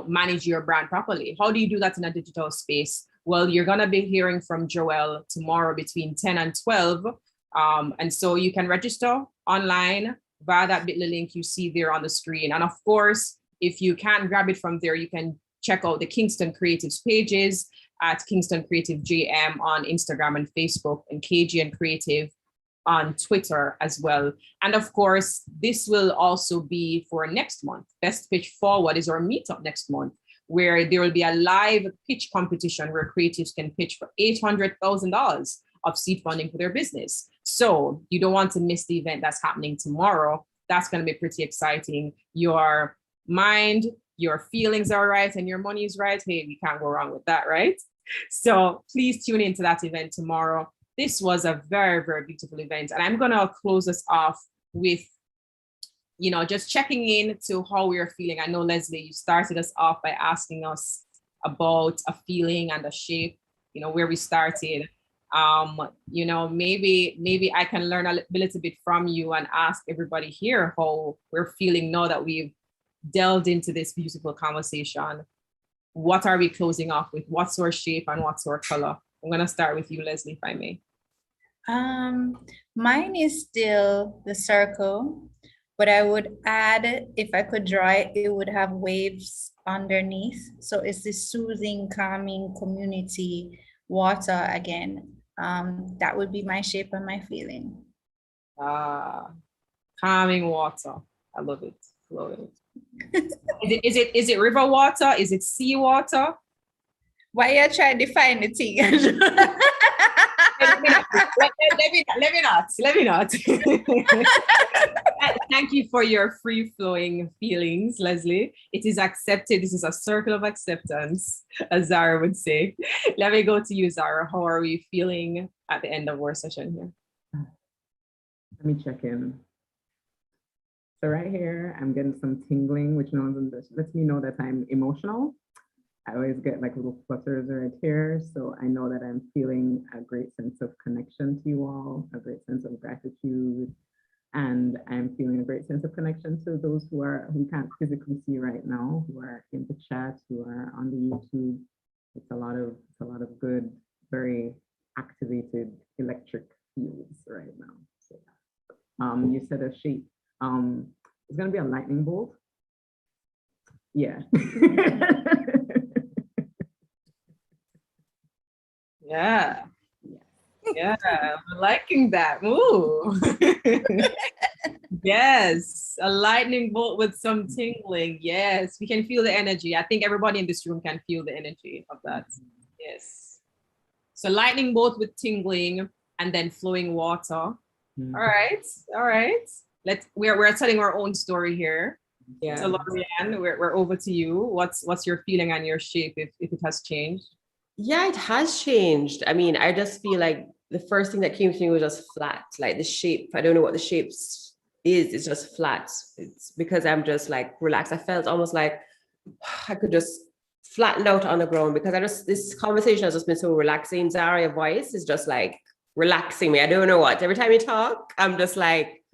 manage your brand properly. How do you do that in a digital space? Well, you're going to be hearing from Joelle tomorrow between 10 and 12. And so you can register online via that bit.ly link you see there on the screen. And of course, if you can't grab it from there, you can check out the Kingston Creatives pages at Kingston Creative JM on Instagram and Facebook, and KGN Creative on Twitter as well. And of course, this will also be for next month. Best Pitch Forward is our meetup next month, where there will be a live pitch competition where creatives can pitch for $800,000 of seed funding for their business. So you don't want to miss the event that's happening tomorrow. That's going to be pretty exciting. Your mind, your feelings are right, and your money is right. Hey, we can't go wrong with that, right? So please tune into that event tomorrow. This was a very, very beautiful event. And I'm going to close us off with, just checking in to how we are feeling. I know, Leslie, you started us off by asking us about a feeling and a shape, where we started. Maybe I can learn a little bit from you and ask everybody here how we're feeling now that we've delved into this beautiful conversation. What are we closing off with? What's our shape and what's our color? I'm going to start with you, Leslie, if I may.
Mine is still the circle, but I would add, if I could draw it, it would have waves underneath. So it's this soothing, calming community water again. That would be my shape and my feeling.
Calming water. I love it. Flowing. Is it river water? Is it sea water?
Why you trying to define the thing?
Let me not. Thank you for your free-flowing feelings, Leslie. It is accepted. This is a circle of acceptance, as Zara would say. Let me go to you, Zara. How are we feeling at the end of our session here?
Let me check in. So right here, I'm getting some tingling, which lets me know that I'm emotional. I always get like little flutters right here. So I know that I'm feeling a great sense of connection to you all, a great sense of gratitude. And I'm feeling a great sense of connection to those who can't physically see right now, who are in the chat, who are on the YouTube. It's a lot of good, very activated electric fields right now. So you said a shape. It's gonna be a lightning bolt. Yeah.
Yeah. Yeah, I'm liking that. Ooh. Yes, a lightning bolt with some tingling. Yes, we can feel the energy. I think everybody in this room can feel the energy of that. Yes. So lightning bolt with tingling and then flowing water. Mm-hmm. All right. We're telling our own story here. Yeah. So Lorianne, we're over to you. What's your feeling and your shape if it has changed?
Yeah, it has changed. I mean, I just feel like the first thing that came to me was just flat, like the shape. I don't know what the shape's is just flat. It's because I'm just like relaxed. I felt almost like I could just flatten out on the ground because this conversation has just been so relaxing. Zara, your voice is just like relaxing me. I don't know what. Every time you talk, I'm just like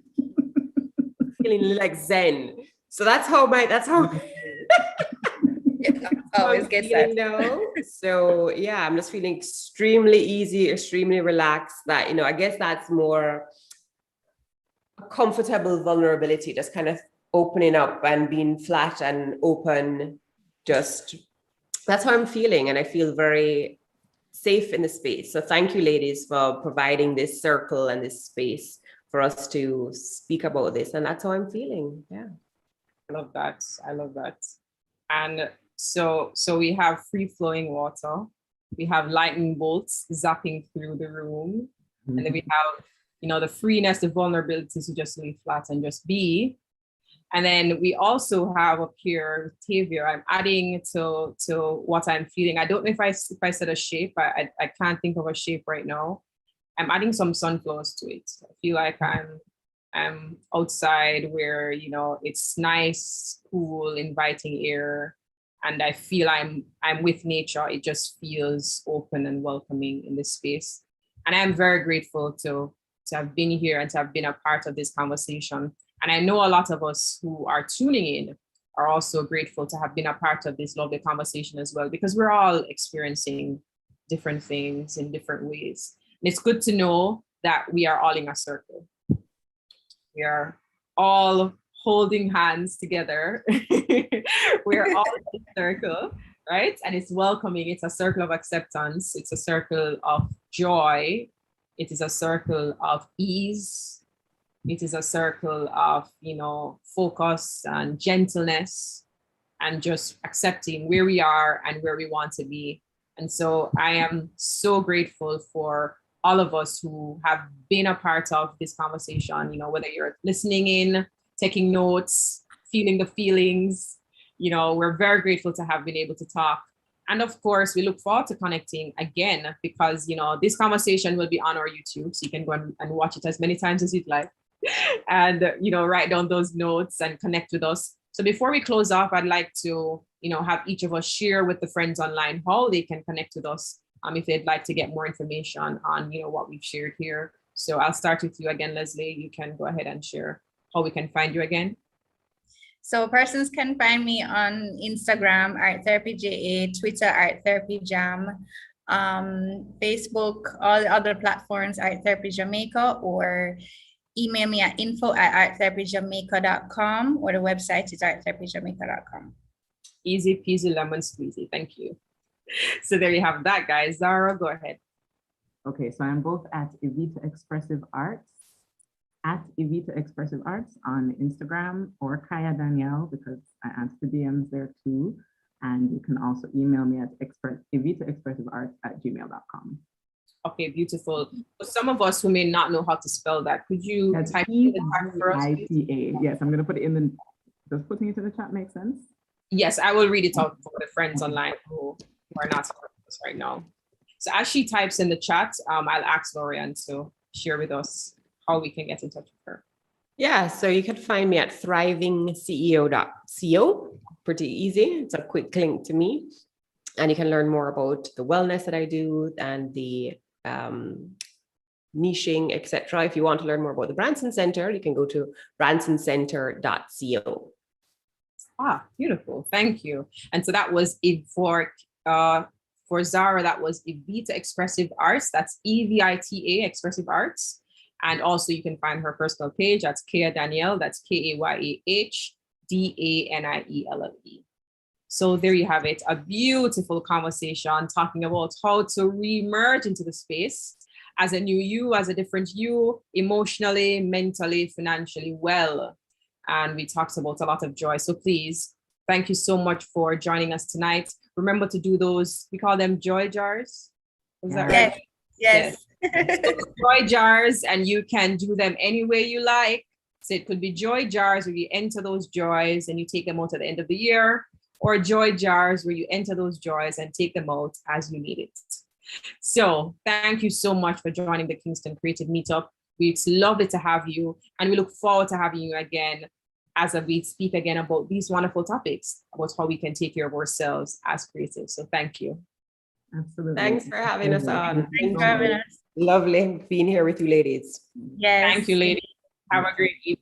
feeling like zen. So that's how
Always gets that.
now. So yeah, I'm just feeling extremely easy, extremely relaxed. That, I guess that's more comfortable vulnerability, just kind of opening up and being flat and open. Just that's how I'm feeling, and I feel very safe in the space. So thank you, ladies, for providing this circle and this space for us to speak about this. And that's how I'm feeling. Yeah.
I love that. I love that. And so we have free flowing water. We have lightning bolts zapping through the room. And then we have, the freeness, the vulnerability to just lay flat and just be. And then we also have up here, Tavia, I'm adding to what I'm feeling. I don't know if I said a shape. I can't think of a shape right now. I'm adding some sunflowers to it. I feel like I'm outside where, it's nice, cool, inviting air. And I feel I'm with nature. It just feels open and welcoming in this space. And I'm very grateful to have been here and to have been a part of this conversation. And I know a lot of us who are tuning in are also grateful to have been a part of this lovely conversation as well, because we're all experiencing different things in different ways. And it's good to know that we are all in a circle. We are all holding hands together. We're all in a circle, right? And it's welcoming. It's a circle of acceptance. It's a circle of joy. It is a circle of ease. It is a circle of, focus and gentleness and just accepting where we are and where we want to be. And so I am so grateful for all of us who have been a part of this conversation, whether you're listening in, taking notes, feeling the feelings, we're very grateful to have been able to talk. And of course, we look forward to connecting again because, this conversation will be on our YouTube, so you can go and watch it as many times as you'd like. And, write down those notes and connect with us. So before we close off, I'd like to, have each of us share with the friends online how they can connect with us if they'd like to get more information on, what we've shared here. So I'll start with you again, Leslie. You can go ahead and share how we can find you again.
So persons can find me on Instagram, Art Therapy JA, Twitter, Art Therapy Jam, Facebook, all the other platforms, Art Therapy Jamaica, or email me at info@arttherapyjamaica.com, or the website is arttherapyjamaica.com.
Easy peasy lemon squeezy. Thank you. So there you have that, guys. Zara, go ahead.
Okay, so I'm both at Evita Expressive Arts, on Instagram, or Kaya Danielle, because I answer the DMs there too. And you can also email me at evitaexpressivearts@gmail.com.
Okay, beautiful. For some of us who may not know how to spell that, could you type it in the chat for us, please?
Yes, I'm going to put it in the, does putting it in the chat make sense?
Yes, I will read it out for the friends online who are not with us right now. So as she types in the chat, I'll ask Lorian to share with us how we can get in touch with her.
Yeah, so you can find me at thrivingceo.co. Pretty easy. It's a quick link to me. And you can learn more about the wellness that I do and the niching, etc. If you want to learn more about the Branson Center, you can go to bransoncenter.co.
Beautiful. Thank you. And so that was it for Zara. That was Evita Expressive Arts. That's EVITA Expressive Arts. And also you can find her personal page. That's Kaya Danielle. That's KAYAHDANIELLE. So there you have it, a beautiful conversation talking about how to re-emerge into the space as a new you, as a different you, emotionally, mentally, financially well. And we talked about a lot of joy. So please, thank you so much for joining us tonight. Remember to do those, we call them joy jars. Is that right?
Yes.
So joy jars, and you can do them any way you like. So it could be joy jars where you enter those joys and you take them out at the end of the year, or joy jars where you enter those joys and take them out as you need it. So thank you so much for joining the Kingston Creative Meetup. It's lovely to have you, and we look forward to having you again as we speak again about these wonderful topics about how we can take care of ourselves as creatives. So thank you.
Absolutely.
Thanks for having us on.
Thanks for having us.
Lovely being here with you ladies.
Yes.
Thank you, ladies. Have a great evening.